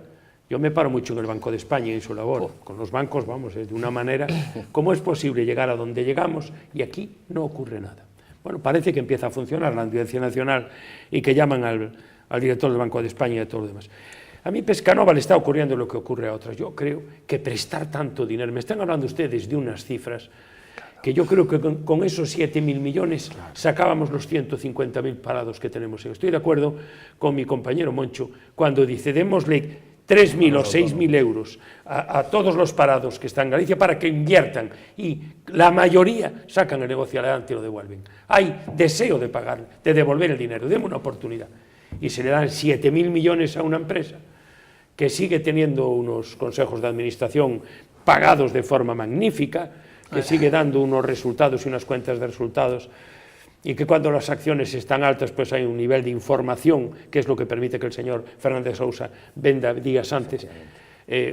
Yo me paro mucho en el Banco de España y en su labor. Con los bancos, vamos, es de una manera... ¿Cómo es posible llegar a donde llegamos y aquí no ocurre nada? Bueno, parece que empieza a funcionar la Audiencia Nacional y que llaman al director del Banco de España y a todo lo demás. A mí Pescanova le está ocurriendo lo que ocurre a otras. Yo creo que prestar tanto dinero... Me están hablando ustedes de unas cifras que yo creo que con esos 7.000 millones sacábamos los 150.000 parados que tenemos. Estoy de acuerdo con mi compañero Moncho cuando dice, démosle 3.000 o 6.000 euros a todos los parados que están en Galicia para que inviertan, y la mayoría sacan el negocio adelante y lo devuelven. Hay deseo de pagar, de devolver el dinero, demos una oportunidad. Y se le dan 7.000 millones a una empresa que sigue teniendo unos consejos de administración pagados de forma magnífica, que sigue dando unos resultados y unas cuentas de resultados, y que cuando las acciones están altas pues hay un nivel de información que es lo que permite que el señor Fernández de Sousa venda días antes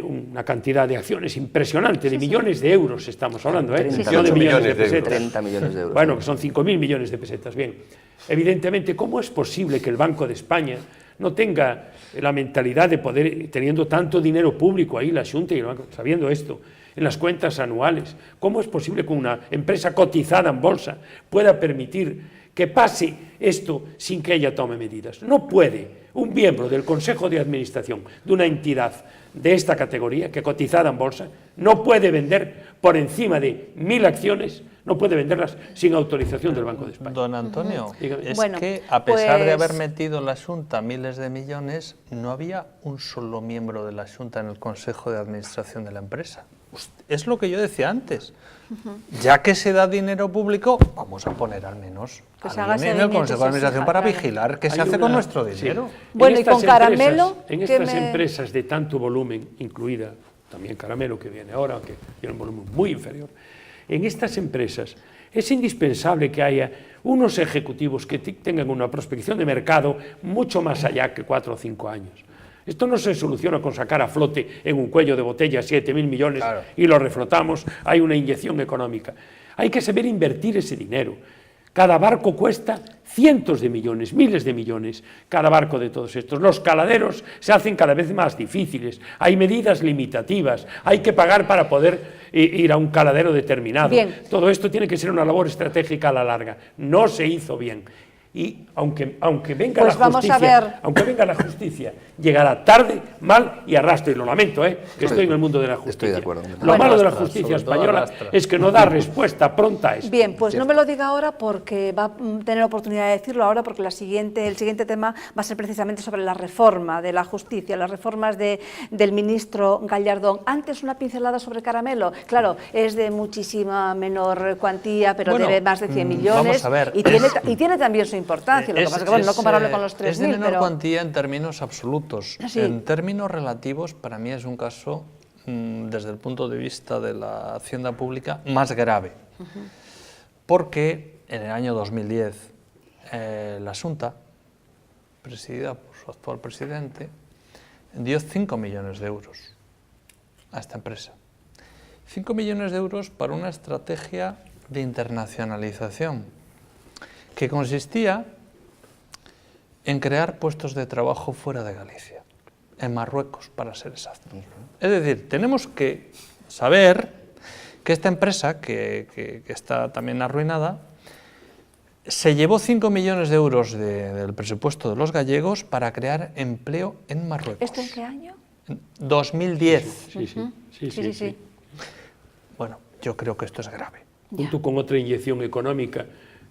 una cantidad de acciones impresionante, de millones de euros estamos hablando, no de millones de pesetas. 30 millones de euros. Bueno, que son 5.000 millones de pesetas. Bien, evidentemente, ¿cómo es posible que el Banco de España no tenga la mentalidad de poder, teniendo tanto dinero público ahí, la Xunta y el Banco, sabiendo esto, en las cuentas anuales? ¿Cómo es posible que una empresa cotizada en bolsa pueda permitir que pase esto sin que ella tome medidas? No puede un miembro del Consejo de Administración de una entidad de esta categoría, que cotizada en bolsa, no puede vender por encima de 1.000 acciones, no puede venderlas sin autorización del Banco de España. Don Antonio, es bueno, que a pesar de haber metido en la Xunta miles de millones, no había un solo miembro de la Xunta en el Consejo de Administración de la empresa. Es lo que yo decía antes. Ya que se da dinero público, vamos a poner al menos en el Consejo de Administración para vigilar qué se hace con nuestro dinero. Sí. Bueno, y con Caramelo... En estas empresas de tanto volumen, incluida también Caramelo, que viene ahora, que tiene un volumen muy inferior, en estas empresas es indispensable que haya unos ejecutivos que tengan una prospección de mercado mucho más allá que 4 o 5 años. Esto no se soluciona con sacar a flote en un cuello de botella 7.000 millones y lo reflotamos, hay una inyección económica. Hay que saber invertir ese dinero. Cada barco cuesta cientos de millones, miles de millones, cada barco de todos estos. Los caladeros se hacen cada vez más difíciles, hay medidas limitativas, hay que pagar para poder ir a un caladero determinado. Bien. Todo esto tiene que ser una labor estratégica a la larga. No se hizo bien. Y aunque venga Pues la vamos a justicia, ver. aunque venga la justicia, llegará tarde, mal y arrastra. Y lo lamento, que estoy en el mundo de la justicia. Estoy de acuerdo. Lo malo de la Arrastra, justicia sobre todo española arrastra. es que no da respuesta pronta a esto. Bien, pues no me lo diga ahora porque va a tener oportunidad de decirlo ahora, porque el siguiente tema va a ser precisamente sobre la reforma de la justicia, las reformas del ministro Gallardón. Antes una pincelada sobre Caramelo. Claro, es de muchísima menor cuantía, pero Bueno, debe más de 100 millones. vamos a ver. Y tiene también su importancia. Lo que pasa es que bueno, no comparable con los 3.000, es de menor pero... cuantía en términos absolutos. Sí. En términos relativos, para mí es un caso, desde el punto de vista de la hacienda pública, más grave. Porque en el año 2010 la Xunta, presidida por su actual presidente, dio 5 millones de euros a esta empresa. 5 millones de euros para una estrategia de internacionalización que consistía en crear puestos de trabajo fuera de Galicia, en Marruecos, para ser exacto. Es decir, tenemos que saber que esta empresa, que está también arruinada, se llevó 5 millones de euros del presupuesto de los gallegos para crear empleo en Marruecos. ¿Esto en qué año? En 2010. Sí. Bueno, yo creo que esto es grave. Junto con otra inyección económica,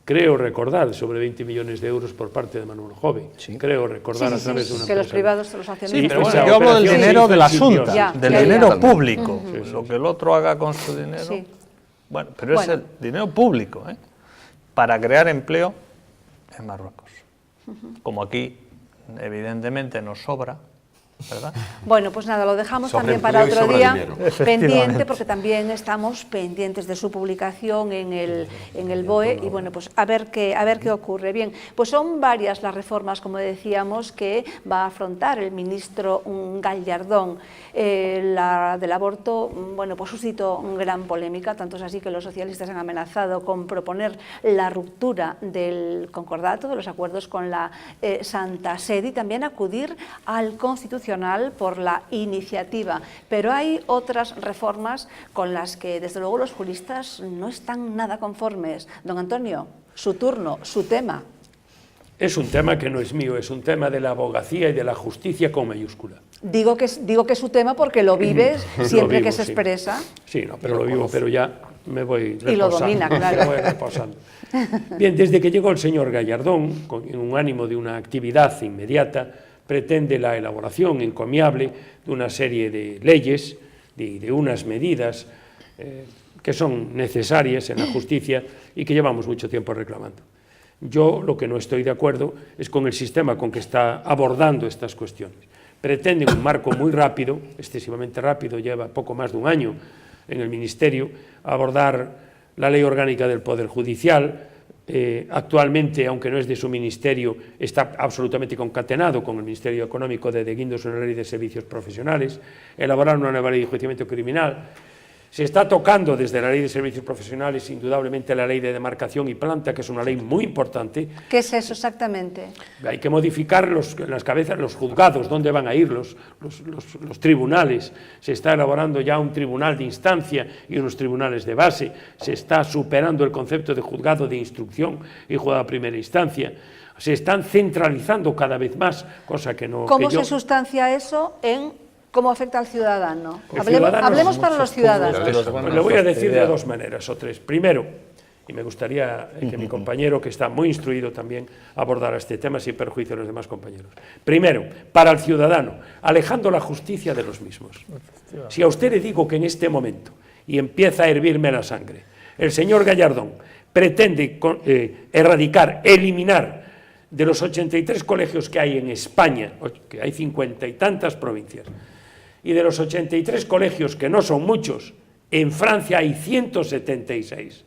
creo recordar, sobre 20 millones de euros por parte de Manuel Jove. Creo recordar a través de una que los empresa. privados se los hacen. Sí, Pero esa bueno, yo hablo del operación dinero de la sí, Xunta, ya, del ya, dinero ya. público. Lo que el otro haga con su dinero, Sí. bueno, pero es Bueno. el dinero público, para crear empleo en Marruecos. Como aquí, evidentemente, nos sobra, ¿verdad? Bueno, pues nada, lo dejamos Sobre también para empleo y otro sobra día dinero. pendiente, porque también estamos pendientes de su publicación en el BOE y bueno, pues a ver qué ocurre. Bien, pues son varias las reformas, como decíamos, que va a afrontar el ministro Gallardón. La del aborto, bueno, pues suscitó gran polémica, tanto es así que los socialistas han amenazado con proponer la ruptura del concordato, de los acuerdos con la Santa Sede y también acudir al Constitucional por la iniciativa. Pero hay otras reformas con las que, desde luego, los juristas no están nada conformes. Don Antonio, su turno, su tema. Es un tema que no es mío, es un tema de la abogacía y de la justicia con mayúscula. Digo que es su tema porque lo vives siempre vivo, que se sí. expresa. Sí, no, pero lo vivo, pero ya me voy reposando. Y lo domina, claro. Me voy reposando. Bien, desde que llegó el señor Gallardón, en un ánimo de una actividad inmediata, pretende la elaboración encomiable de una serie de leyes, de unas medidas que son necesarias en la justicia y que llevamos mucho tiempo reclamando. Yo lo que no estoy de acuerdo es con el sistema con que está abordando estas cuestiones. Pretende un marco muy rápido, excesivamente rápido, lleva poco más de un año en el Ministerio, abordar la Ley Orgánica del Poder Judicial. Actualmente, aunque no es de su ministerio, está absolutamente concatenado con el Ministerio Económico de Guindos en la Ley de Servicios Profesionales, elaborar una nueva Ley de Enjuiciamiento Criminal. Se está tocando desde la Ley de Servicios Profesionales, indudablemente, la Ley de Demarcación y Planta, que es una ley muy importante. ¿Qué es eso exactamente? Hay que modificar las cabezas, los juzgados, dónde van a ir los tribunales. Se está elaborando ya un tribunal de instancia y unos tribunales de base. Se está superando el concepto de juzgado de instrucción y juzgado de primera instancia. Se están centralizando cada vez más, cosa que no... ¿Cómo se sustancia eso en cómo afecta al ciudadano? Hablemos para los ciudadanos. Pues le voy a decir de dos maneras o tres. Primero, y me gustaría que mi compañero, que está muy instruido también, abordara este tema sin perjuicio de los demás compañeros. Primero, para el ciudadano, alejando la justicia de los mismos. Si a usted le digo que en este momento, y empieza a hervirme la sangre, el señor Gallardón pretende erradicar, eliminar de los 83 colegios que hay en España, que hay 50 y tantas provincias, y de los 83 colegios, que no son muchos, en Francia hay 176,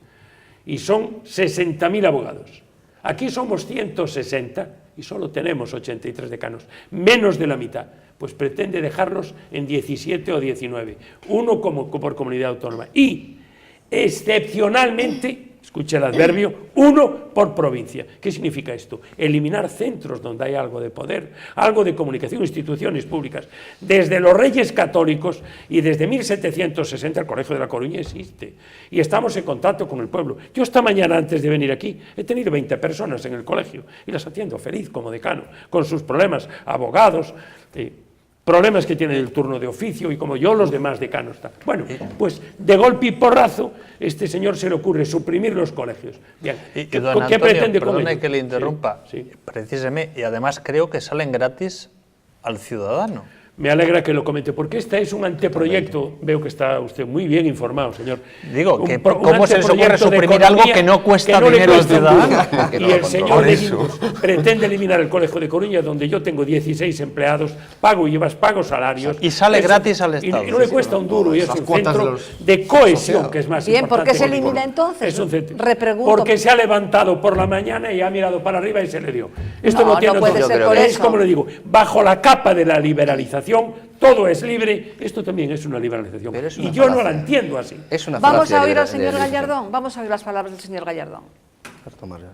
y son 60.000 abogados. Aquí somos 160 y solo tenemos 83 decanos, menos de la mitad, pues pretende dejarlos en 17 o 19, uno por comunidad autónoma. Y, excepcionalmente, escuche el adverbio, 1 por provincia. ¿Qué significa esto? Eliminar centros donde hay algo de poder, algo de comunicación, instituciones públicas. Desde los Reyes Católicos y desde 1760 el Colegio de La Coruña existe y estamos en contacto con el pueblo. Yo esta mañana, antes de venir aquí, he tenido 20 personas en el colegio y las atiendo feliz como decano, con sus problemas, abogados, problemas que tienen el turno de oficio y como yo los demás decanos. Bueno, pues de golpe y porrazo, este señor se le ocurre suprimir los colegios. Bien, ¿qué pretende con ello? Perdone que le interrumpa, precisamente, y además creo que salen gratis al ciudadano. Me alegra que lo comente, porque este es un anteproyecto, veo que está usted muy bien informado, señor. Digo, que ¿cómo se les ocurre suprimir algo que no cuesta dinero al ciudadano? Y el señor de Guindos pretende eliminar el Colegio de Coruña, donde yo tengo 16 empleados, pago IVAs, pago salarios. Y sale gratis al Estado. Y no le cuesta un duro, y es un centro de cohesión, que es más importante. Bien, ¿por qué se elimina entonces? Repregunto. Porque se ha levantado por la mañana y ha mirado para arriba y se le dio. Esto no tiene puede ser por eso. Es como le digo, bajo la capa de la liberalización, todo es libre, esto también es una liberalización. Y yo no la entiendo así. Vamos a oír al señor Gallardón, vamos a oír las palabras del señor Gallardón.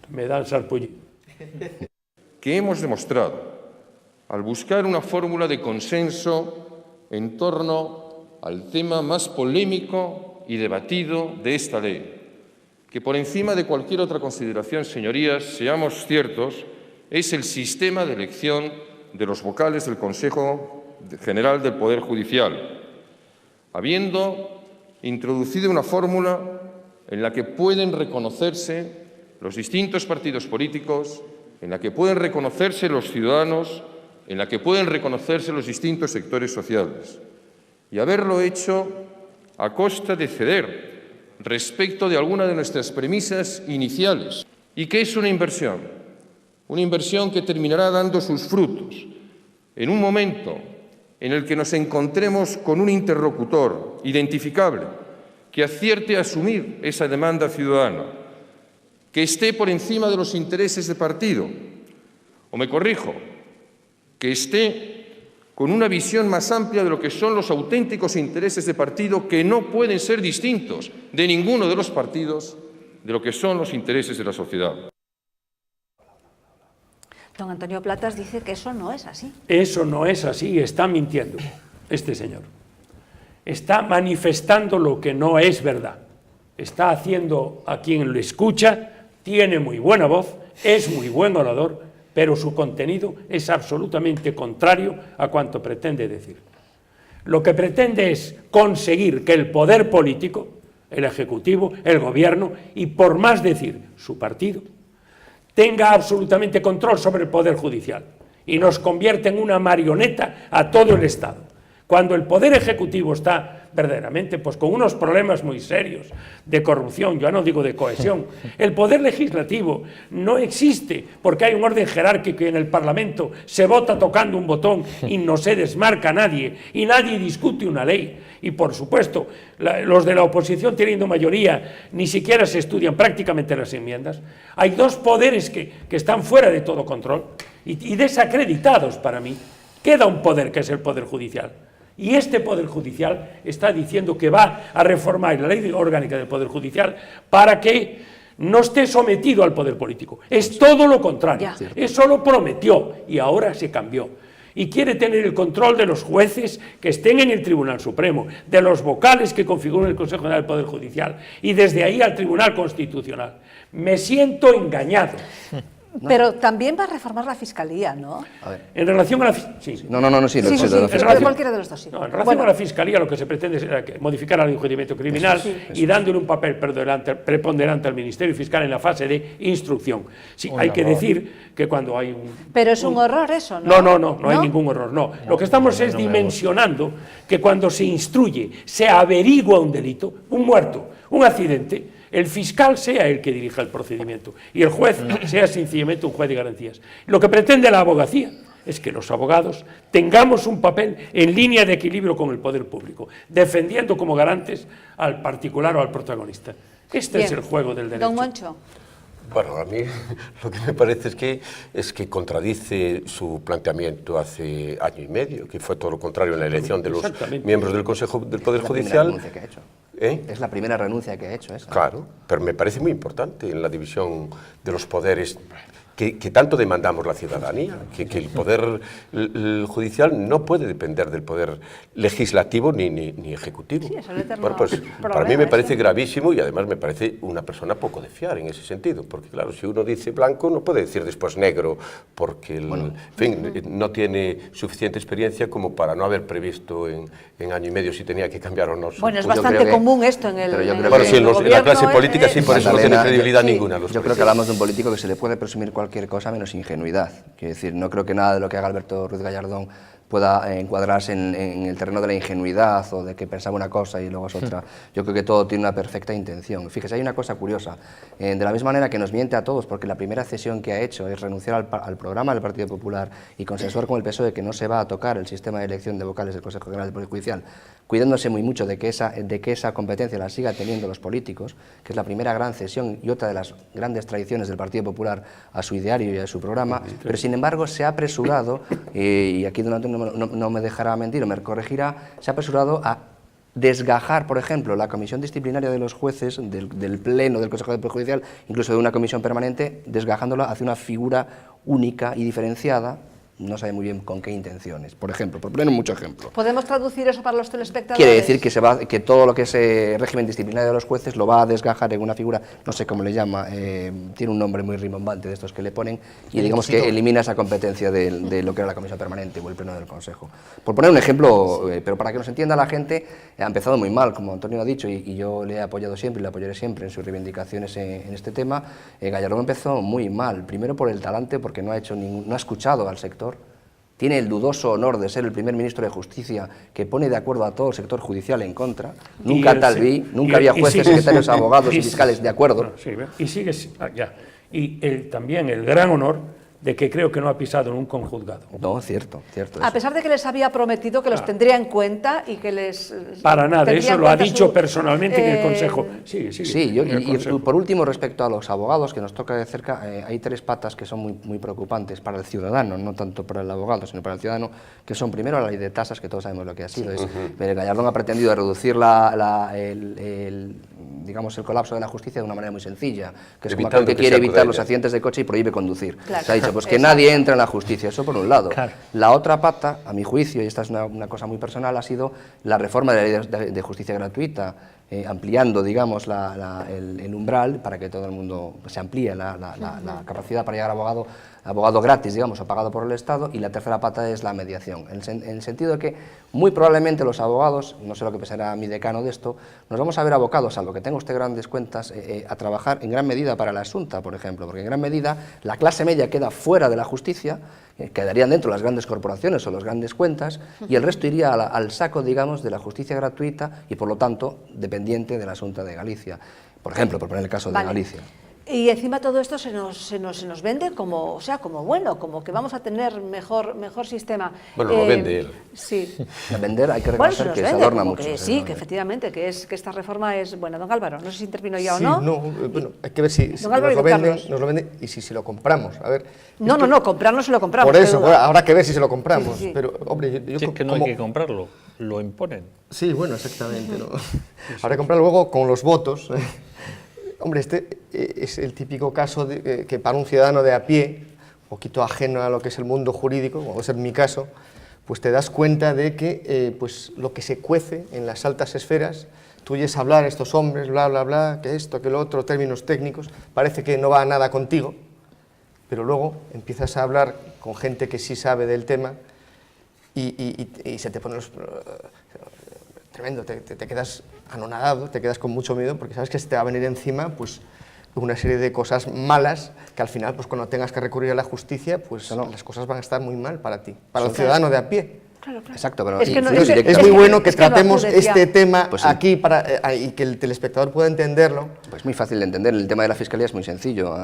Me dan sarpullido. Que hemos demostrado, al buscar una fórmula de consenso en torno al tema más polémico y debatido de esta ley, que por encima de cualquier otra consideración, señorías, seamos ciertos, es el sistema de elección de los vocales del Consejo General del Poder Judicial, habiendo introducido una fórmula en la que pueden reconocerse los distintos partidos políticos, en la que pueden reconocerse los ciudadanos, en la que pueden reconocerse los distintos sectores sociales, y haberlo hecho a costa de ceder respecto de alguna de nuestras premisas iniciales, y que es una inversión que terminará dando sus frutos en un momento en el que nos encontremos con un interlocutor identificable que acierte a asumir esa demanda ciudadana, que esté por encima de los intereses de partido, o me corrijo, que esté con una visión más amplia de lo que son los auténticos intereses de partido, que no pueden ser distintos de ninguno de los partidos de lo que son los intereses de la sociedad. Don Antonio Platas dice que eso no es así. Eso no es así, está mintiendo este señor. Está manifestando lo que no es verdad. Está haciendo a quien lo escucha, tiene muy buena voz, es muy buen orador, pero su contenido es absolutamente contrario a cuanto pretende decir. Lo que pretende es conseguir que el poder político, el Ejecutivo, el Gobierno y, por más decir, su partido, tenga absolutamente control sobre el Poder Judicial y nos convierte en una marioneta a todo el Estado. Cuando el Poder Ejecutivo está verdaderamente pues con unos problemas muy serios de corrupción, yo no digo de cohesión, el Poder Legislativo no existe porque hay un orden jerárquico y en el Parlamento se vota tocando un botón y no se desmarca nadie y nadie discute una ley. Y por supuesto, los de la oposición teniendo mayoría ni siquiera se estudian prácticamente las enmiendas. Hay dos poderes que están fuera de todo control y desacreditados para mí. Queda un poder que es el Poder Judicial. Y este Poder Judicial está diciendo que va a reformar la ley orgánica del Poder Judicial para que no esté sometido al poder político. Es todo lo contrario. Eso lo prometió y ahora se cambió. Y quiere tener el control de los jueces que estén en el Tribunal Supremo, de los vocales que configuran el Consejo General del Poder Judicial y desde ahí al Tribunal Constitucional. Me siento engañado. Pero también va a reformar la Fiscalía, ¿no? A ver. En relación a la Fiscalía... Sí. No, sí. Cualquiera de los dos, sí. No, en relación a la Fiscalía lo que se pretende es modificar el enjuiciamiento criminal y dándole un papel preponderante al Ministerio Fiscal en la fase de instrucción. Sí, hay que decir que cuando hay un... Pero es un horror eso, ¿no? No hay ningún horror, no. Lo que estamos es dimensionando que cuando se instruye, se averigua un delito, un muerto, un accidente, el fiscal sea el que dirija el procedimiento y el juez sea sencillamente un juez de garantías. Lo que pretende la abogacía es que los abogados tengamos un papel en línea de equilibrio con el poder público, defendiendo como garantes al particular o al protagonista. Este es el juego del derecho. Don Moncho. Bueno, a mí lo que me parece es que contradice su planteamiento hace año y medio, que fue todo lo contrario en la elección de los miembros del Consejo del Poder Judicial. Es la primera renuncia que ha hecho esa. Claro, pero me parece muy importante en la división de los poderes que tanto demandamos la ciudadanía, que el poder judicial no puede depender del poder legislativo ni ejecutivo. Sí, es el eterno bueno, pues para mí me parece gravísimo y además me parece una persona poco de fiar en ese sentido, porque claro, si uno dice blanco no puede decir después negro, porque en fin, no tiene suficiente experiencia como para no haber previsto en año y medio si tenía que cambiar o no. Bueno, es bastante común esto en el bueno, sí, en la clase política sí, por eso no tiene credibilidad ninguna. Yo creo que hablamos de un político que se le puede presumir cualquier cosa menos ingenuidad. Quiero decir, no creo que nada de lo que haga Alberto Ruiz Gallardón pueda encuadrarse en el terreno de la ingenuidad o de que pensaba una cosa y luego es otra. Yo creo que todo tiene una perfecta intención. Fíjese, hay una cosa curiosa. De la misma manera que nos miente a todos, porque la primera cesión que ha hecho es renunciar al programa del Partido Popular y consensuar con el PSOE que no se va a tocar el sistema de elección de vocales del Consejo General del Poder Judicial, cuidándose muy mucho de que esa competencia la siga teniendo los políticos, que es la primera gran cesión y otra de las grandes tradiciones del Partido Popular a su ideario y a su programa, pero sin embargo se ha apresurado, y aquí don Antonio no me dejará mentir o me corregirá, se ha apresurado a desgajar, por ejemplo, la comisión disciplinaria de los jueces del Pleno del Consejo del Poder Judicial, incluso de una comisión permanente, desgajándola hacia una figura única y diferenciada, no sabe muy bien con qué intenciones. Por ejemplo, por poner mucho ejemplo. ¿Podemos traducir eso para los telespectadores? Quiere decir que todo lo que es régimen disciplinario de los jueces lo va a desgajar en una figura, no sé cómo le llama, tiene un nombre muy rimbombante de estos que le ponen, y digamos que elimina esa competencia de lo que era la comisión permanente o el pleno del Consejo. Por poner un ejemplo, pero para que nos entienda la gente, ha empezado muy mal, como Antonio ha dicho, y yo le he apoyado siempre y le apoyaré siempre en sus reivindicaciones en este tema. Gallardón empezó muy mal, primero por el talante, porque no ha escuchado al sector. Tiene el dudoso honor de ser el primer ministro de Justicia que pone de acuerdo a todo el sector judicial en contra. Nunca nunca había jueces, secretarios, abogados y fiscales de acuerdo. Sí, y sigue ya. Y también el gran honor de que creo que no ha pisado nunca un juzgado. No, cierto. A pesar de que les había prometido que los tendría en cuenta y que les... Para nada, eso lo ha dicho personalmente en el Consejo. Sí, y por último, respecto a los abogados, que nos toca de cerca, hay tres patas que son muy preocupantes para el ciudadano, no tanto para el abogado, sino para el ciudadano, que son primero la ley de tasas, que todos sabemos lo que ha sido. Gallardón ha pretendido reducir digamos, el colapso de la justicia de una manera muy sencilla, que es como aquel que quiere evitar los accidentes de coche y prohíbe conducir. Claro. Se ha dicho, pues que nadie entra en la justicia, eso por un lado. Claro. La otra pata, a mi juicio, y esta es una cosa muy personal, ha sido la reforma de la ley de justicia gratuita, ampliando, digamos, el umbral para que todo el mundo se amplíe la capacidad para llegar a abogado gratis, digamos, o pagado por el Estado. Y la tercera pata es la mediación, en el sentido de que muy probablemente los abogados, no sé lo que pensará mi decano de esto, nos vamos a ver abocados, salvo que tenga usted grandes cuentas, a trabajar en gran medida para la Xunta, por ejemplo, porque en gran medida la clase media queda fuera de la justicia, quedarían dentro las grandes corporaciones o las grandes cuentas, y el resto iría al saco, digamos, de la justicia gratuita y, por lo tanto, dependiente de la Xunta de Galicia, por ejemplo, por poner el caso de Galicia. Y encima todo esto se nos vende como, o sea, como bueno, como que vamos a tener mejor sistema. Bueno, lo vende él. Sí. A vender hay que reconocer que se adorna mucho. Sí, que efectivamente, que esta reforma es buena. Don Álvaro, no sé si intervino ya sí, o no. Bueno, hay que ver si nos lo venden y si lo compramos. A ver. No, comprar no se lo compramos. Por eso, habrá que ver si se lo compramos. Sí. Pero, hombre, yo creo que no hay que comprarlo, lo imponen. Sí, bueno, exactamente. ¿No? Habrá que comprarlo luego con los votos. Hombre, este es el típico caso que para un ciudadano de a pie, un poquito ajeno a lo que es el mundo jurídico, como es en mi caso, pues te das cuenta de que pues lo que se cuece en las altas esferas, tú oyes hablar a estos hombres, bla, bla, bla, que esto, que lo otro, términos técnicos, parece que no va nada contigo, pero luego empiezas a hablar con gente que sí sabe del tema y se te ponen los... Tremendo, te quedas anonadado, te quedas con mucho miedo porque sabes que se te va a venir encima pues una serie de cosas malas que al final pues cuando tengas que recurrir a la justicia pues las cosas van a estar muy mal para ti, para el ciudadano de a pie. Claro. Exacto, pero es muy bueno que tratemos este tema pues aquí y que el telespectador pueda entenderlo. Pues muy fácil de entender, el tema de la fiscalía es muy sencillo,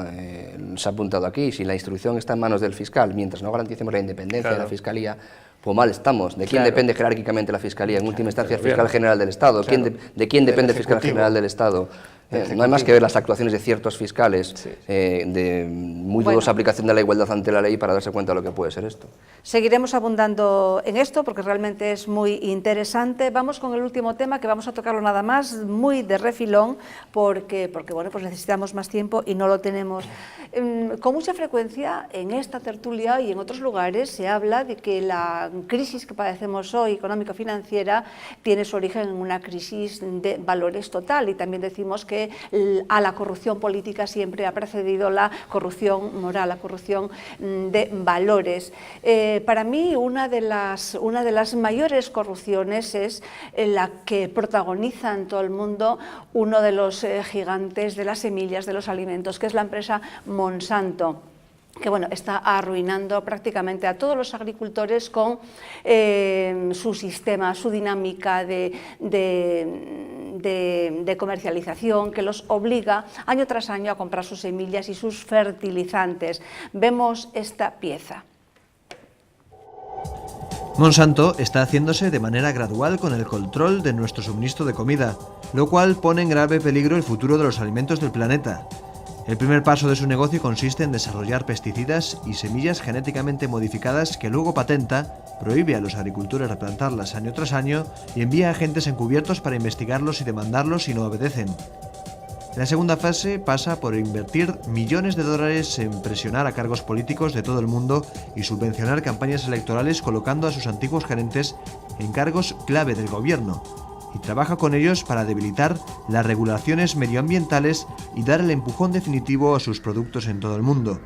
se ha apuntado aquí, si la instrucción está en manos del fiscal, mientras no garanticemos la independencia de la fiscalía, pues mal estamos. ¿De quién depende jerárquicamente la Fiscalía? En última instancia, el Fiscal General del Estado. ¿De quién depende el Fiscal General del Estado? No hay más que ver las actuaciones de ciertos fiscales de muy dudosa aplicación de la igualdad ante la ley para darse cuenta de lo que puede ser esto. Seguiremos abundando en esto porque realmente es muy interesante. Vamos con el último tema, que vamos a tocarlo nada más, muy de refilón, porque bueno, pues necesitamos más tiempo y no lo tenemos. Con mucha frecuencia en esta tertulia y en otros lugares se habla de que la crisis que padecemos hoy, económico-financiera, tiene su origen en una crisis de valores total, y también decimos que a la corrupción política siempre ha precedido la corrupción moral, la corrupción de valores. Para mí una de las mayores corrupciones es la que protagoniza en todo el mundo uno de los gigantes de las semillas, de los alimentos, que es la empresa Monsanto, que bueno, está arruinando prácticamente a todos los agricultores con su sistema, su dinámica de comercialización, que los obliga año tras año a comprar sus semillas y sus fertilizantes. Vemos esta pieza. Monsanto está haciéndose de manera gradual con el control de nuestro suministro de comida, lo cual pone en grave peligro el futuro de los alimentos del planeta. El primer paso de su negocio consiste en desarrollar pesticidas y semillas genéticamente modificadas que luego patenta, prohíbe a los agricultores replantarlas año tras año y envía agentes encubiertos para investigarlos y demandarlos si no obedecen. La segunda fase pasa por invertir millones de dólares en presionar a cargos políticos de todo el mundo y subvencionar campañas electorales colocando a sus antiguos gerentes en cargos clave del gobierno, y trabaja con ellos para debilitar las regulaciones medioambientales y dar el empujón definitivo a sus productos en todo el mundo.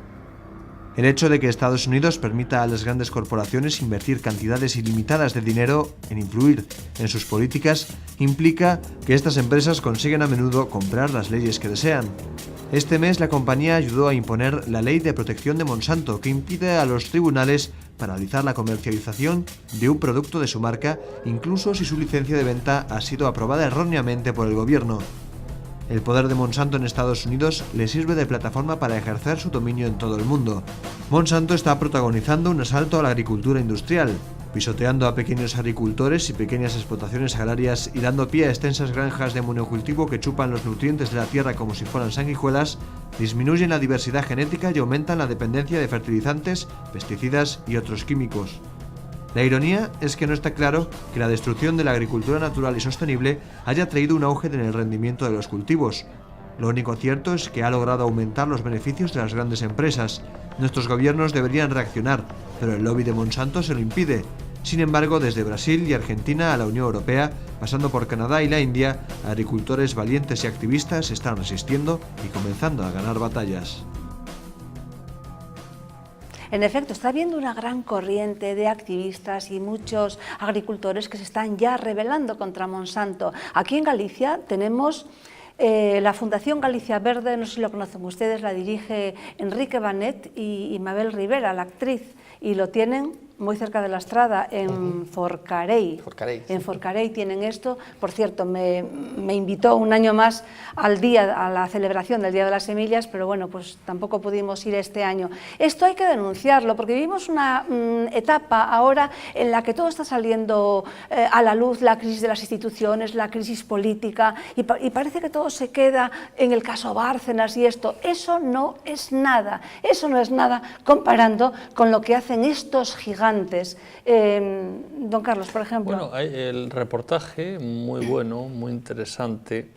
El hecho de que Estados Unidos permita a las grandes corporaciones invertir cantidades ilimitadas de dinero en influir en sus políticas implica que estas empresas consiguen a menudo comprar las leyes que desean. Este mes la compañía ayudó a imponer la ley de protección de Monsanto, que impide a los tribunales paralizar la comercialización de un producto de su marca, incluso si su licencia de venta ha sido aprobada erróneamente por el gobierno. El poder de Monsanto en Estados Unidos le sirve de plataforma para ejercer su dominio en todo el mundo. Monsanto está protagonizando un asalto a la agricultura industrial, pisoteando a pequeños agricultores y pequeñas explotaciones agrarias y dando pie a extensas granjas de monocultivo que chupan los nutrientes de la tierra como si fueran sanguijuelas, disminuyen la diversidad genética y aumentan la dependencia de fertilizantes, pesticidas y otros químicos. La ironía es que no está claro que la destrucción de la agricultura natural y sostenible haya traído un auge en el rendimiento de los cultivos. Lo único cierto es que ha logrado aumentar los beneficios de las grandes empresas. Nuestros gobiernos deberían reaccionar, pero el lobby de Monsanto se lo impide. Sin embargo, desde Brasil y Argentina a la Unión Europea, pasando por Canadá y la India, agricultores valientes y activistas se están resistiendo y comenzando a ganar batallas. En efecto, está habiendo una gran corriente de activistas y muchos agricultores que se están ya rebelando contra Monsanto. Aquí en Galicia tenemos la Fundación Galicia Verde, no sé si lo conocen ustedes, la dirige Enrique Banet y Mabel Rivera, la actriz, y lo tienen muy cerca de la Estrada, en Forcarei. En Forcarei tienen esto. Por cierto, me invitó un año más a la celebración del Día de las Semillas, pero bueno, pues tampoco pudimos ir este año. Esto hay que denunciarlo, porque vivimos una etapa ahora en la que todo está saliendo a la luz, la crisis de las instituciones, la crisis política, y parece que todo se queda en el caso Bárcenas y esto. Eso no es nada comparando con lo que hacen estos gigantes. Don Carlos, por ejemplo. Bueno, el reportaje, muy bueno, muy interesante,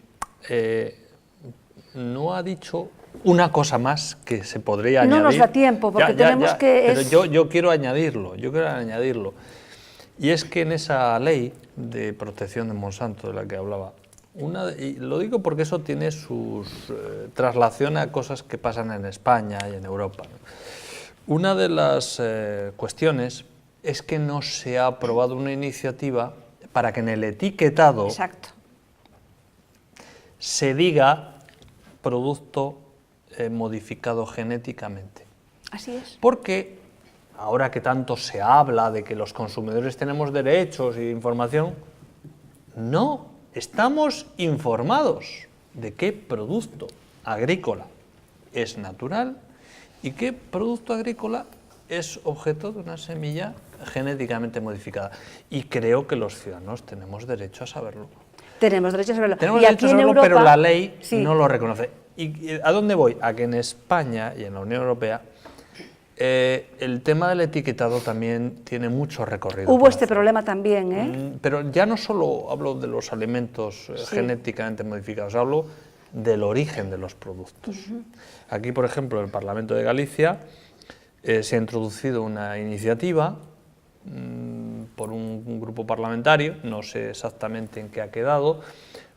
no ha dicho una cosa más que se podría añadir. No nos da tiempo, porque tenemos que... Pero yo quiero añadirlo, y es que en esa ley de protección de Monsanto de la que hablaba, y lo digo porque eso tiene sus traslación a cosas que pasan en España y en Europa, ¿no? Una de las cuestiones es que no se ha aprobado una iniciativa para que en el etiquetado se diga producto modificado genéticamente. Así es. Porque ahora que tanto se habla de que los consumidores tenemos derechos y información, no estamos informados de qué producto agrícola es natural y qué producto agrícola es objeto de una semilla genéticamente modificada. Y creo que los ciudadanos tenemos derecho a saberlo. Tenemos derecho a saberlo. Tenemos y derecho aquí a en saberlo, Europa, pero la ley sí. no lo reconoce. ¿Y a dónde voy? A que en España y en la Unión Europea el tema del etiquetado también tiene mucho recorrido. Hubo este problema también, ¿eh? Pero ya no solo hablo de los alimentos genéticamente modificados, hablo del origen de los productos. Aquí, por ejemplo, en el Parlamento de Galicia se ha introducido una iniciativa por un grupo parlamentario, no sé exactamente en qué ha quedado,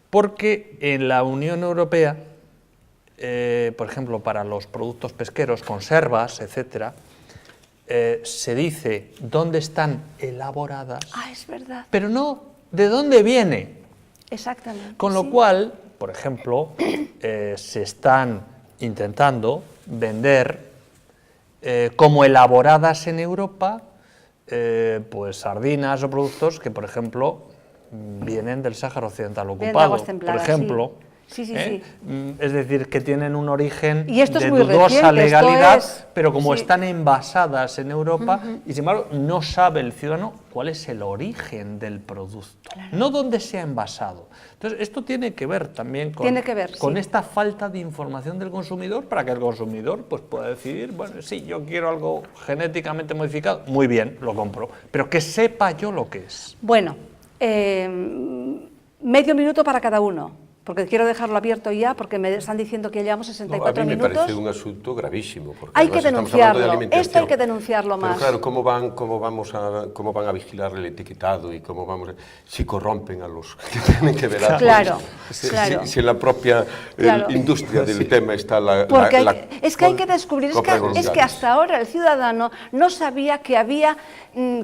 porque en la Unión Europea, por ejemplo, para los productos pesqueros, conservas, etcétera, se dice dónde están elaboradas, Es verdad. pero no de dónde viene. Exactamente. Con lo cual, por ejemplo, se están intentando vender como elaboradas en Europa, pues sardinas o productos que, por ejemplo, vienen del Sáhara Occidental Vienen de ocupado, aguas templadas, por ejemplo. Sí. Es decir, que tienen un origen Y esto es de muy dudosa reciente, legalidad, esto es- pero como sí. están envasadas en Europa, y sin embargo no sabe el ciudadano cuál es el origen del producto, no dónde se ha envasado. Entonces, esto tiene que ver también con, Tiene que ver, con sí. esta falta de información del consumidor, para que el consumidor pues, pueda decidir, bueno, sí, yo quiero algo genéticamente modificado, muy bien, lo compro, pero que sepa yo lo que es. Bueno, medio minuto para cada uno, porque quiero dejarlo abierto ya, porque me están diciendo que llevamos 64 a mí me minutos. parece un asunto gravísimo. Porque Hay que además estamos hablando de denunciarlo, alimentación. esto hay que denunciarlo más. Pero claro, ¿cómo van a vigilar el etiquetado y cómo vamos si corrompen a los que tienen que velar? Claro, si, claro. Si en la propia Claro. industria del tema está la... Porque la es que hay que descubrir, es que hasta ahora el ciudadano no sabía que había,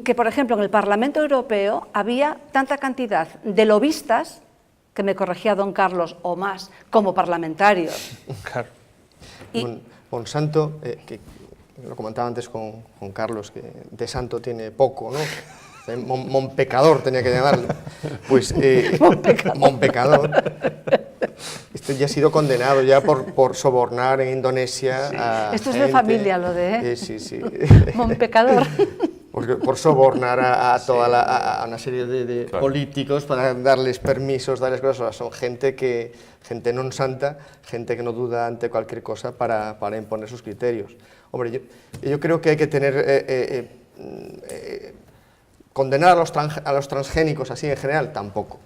que por ejemplo en el Parlamento Europeo había tanta cantidad de lobistas, que me corregía don Carlos, o más, como parlamentarios. Claro. Monsanto, que lo comentaba antes con Carlos, que de santo tiene poco, ¿no? Monpecador tenía que llamarle. Pues, Monpecador. Esto ya ha sido condenado ya por sobornar en Indonesia a Esto es gente. de familia lo de, Sí. Monpecador. Por sobornar a toda una serie de políticos para darles permisos, darles cosas. O sea, son gente non santa, gente que no duda ante cualquier cosa para imponer sus criterios. Hombre, yo creo que hay que tener... condenar a los transgénicos así en general, tampoco.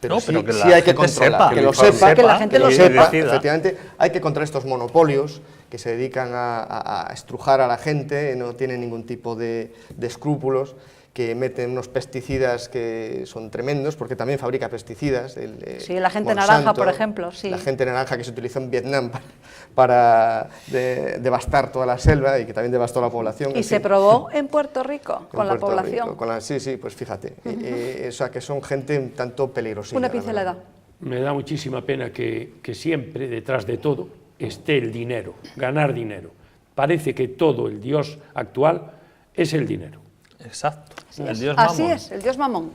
Pero, No, sí, pero que sí la hay que gente controlar, sepa, que lo sepa, que la gente lo sepa. decida. Efectivamente, hay que controlar estos monopolios que se dedican a estrujar a la gente, no tienen ningún tipo de escrúpulos, que meten unos pesticidas que son tremendos, porque también fabrica pesticidas. Sí, la gente Monsanto, naranja, por ejemplo, sí. La gente naranja que se utilizó en Vietnam para devastar toda la selva y que también devastó la población. Y se probó en Puerto Rico, con la Puerto población. Rico, sí, pues fíjate. O sea, que son gente un tanto peligrosilla. Una la verdad. pincelada. Me da muchísima pena que siempre detrás de todo esté el dinero, ganar dinero. Parece que todo el Dios actual es el dinero. Exacto. El dios Así mamón. es, el dios mamón.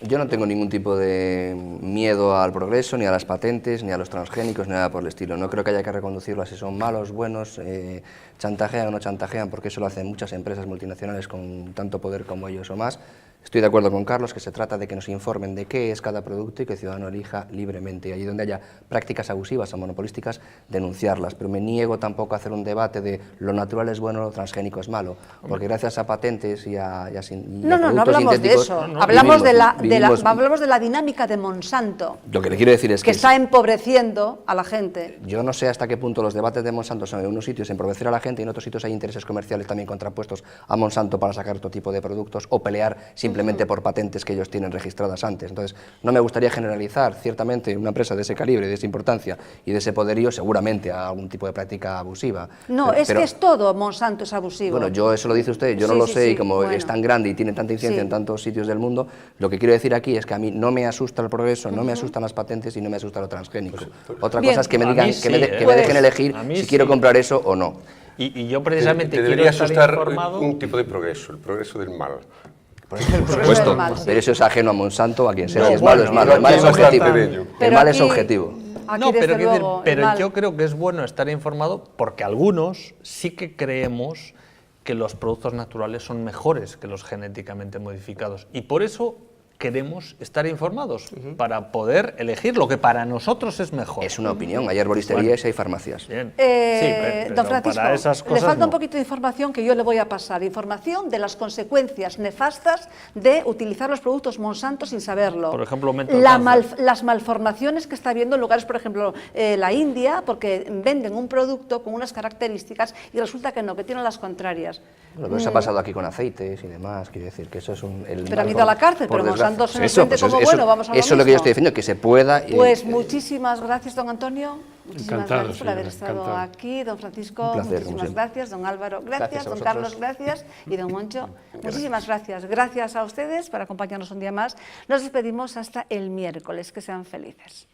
Yo no tengo ningún tipo de miedo al progreso, ni a las patentes, ni a los transgénicos, ni nada por el estilo. No creo que haya que reconducirlo a si son malos, buenos, chantajean o no chantajean, porque eso lo hacen muchas empresas multinacionales con tanto poder como ellos o más. Estoy de acuerdo con Carlos que se trata de que nos informen de qué es cada producto y que el ciudadano elija libremente. Y allí donde haya prácticas abusivas o monopolísticas, denunciarlas. Pero me niego tampoco a hacer un debate de lo natural es bueno, lo transgénico es malo. Porque gracias a patentes y a No hablamos de eso. Hablamos de la dinámica de Monsanto, Lo que le quiero decir es que está empobreciendo a la gente. Yo no sé hasta qué punto los debates de Monsanto son en unos sitios empobrecer a la gente y en otros sitios hay intereses comerciales también contrapuestos a Monsanto para sacar otro tipo de productos o pelear simplemente por patentes que ellos tienen registradas antes. Entonces, no me gustaría generalizar. Ciertamente, una empresa de ese calibre, de esa importancia y de ese poderío, seguramente a algún tipo de práctica abusiva. No, es que es todo Monsanto es abusivo. Bueno, eso lo dice usted, yo no lo sé, y como es tan grande y tiene tanta incidencia en tantos sitios del mundo, lo que quiero decir aquí es que a mí no me asusta el progreso, no me asustan las patentes y no me asusta lo transgénico. Otra cosa es que me digan, que me dejen elegir si quiero comprar eso o no. Y yo precisamente quiero debería estar asustar informado. un tipo de progreso, el progreso del mal. Por supuesto, pero eso es ajeno a Monsanto, a quien sea, es malo, es malo, el mal es Pero objetivo. aquí- El mal es objetivo. Aquí, No, desde pero, quiero decir, luego, pero el mal. yo creo que es bueno estar informado porque algunos sí que creemos que los productos naturales son mejores que los genéticamente modificados. Y por eso queremos estar informados para poder elegir lo que para nosotros es mejor. Es una opinión, hay herboristerías y hay farmacias. Bien. Don Francisco, para esas cosas le falta un no. poquito de información que yo le voy a pasar. Información de las consecuencias nefastas de utilizar los productos Monsanto sin saberlo. Por ejemplo, aumento del cáncer. Las malformaciones que está habiendo en lugares, por ejemplo, la India, porque venden un producto con unas características y resulta que no, que tienen las contrarias. Bueno, pero eso ha pasado aquí con aceites y demás, quiero decir que eso es Pero han ido a la cárcel, pero Monsanto se nos vende como bueno, vamos a lo Eso es lo que yo estoy diciendo, que se pueda... Pues muchísimas gracias, don Antonio. Muchísimas Encantado, gracias por haber señora, estado encantado. aquí, don Francisco, Un placer, muchísimas gracias, don Álvaro, gracias, Gracias a don vosotros. Carlos, gracias, y don Moncho, muchísimas gracias. Gracias a ustedes por acompañarnos un día más. Nos despedimos hasta el miércoles, que sean felices.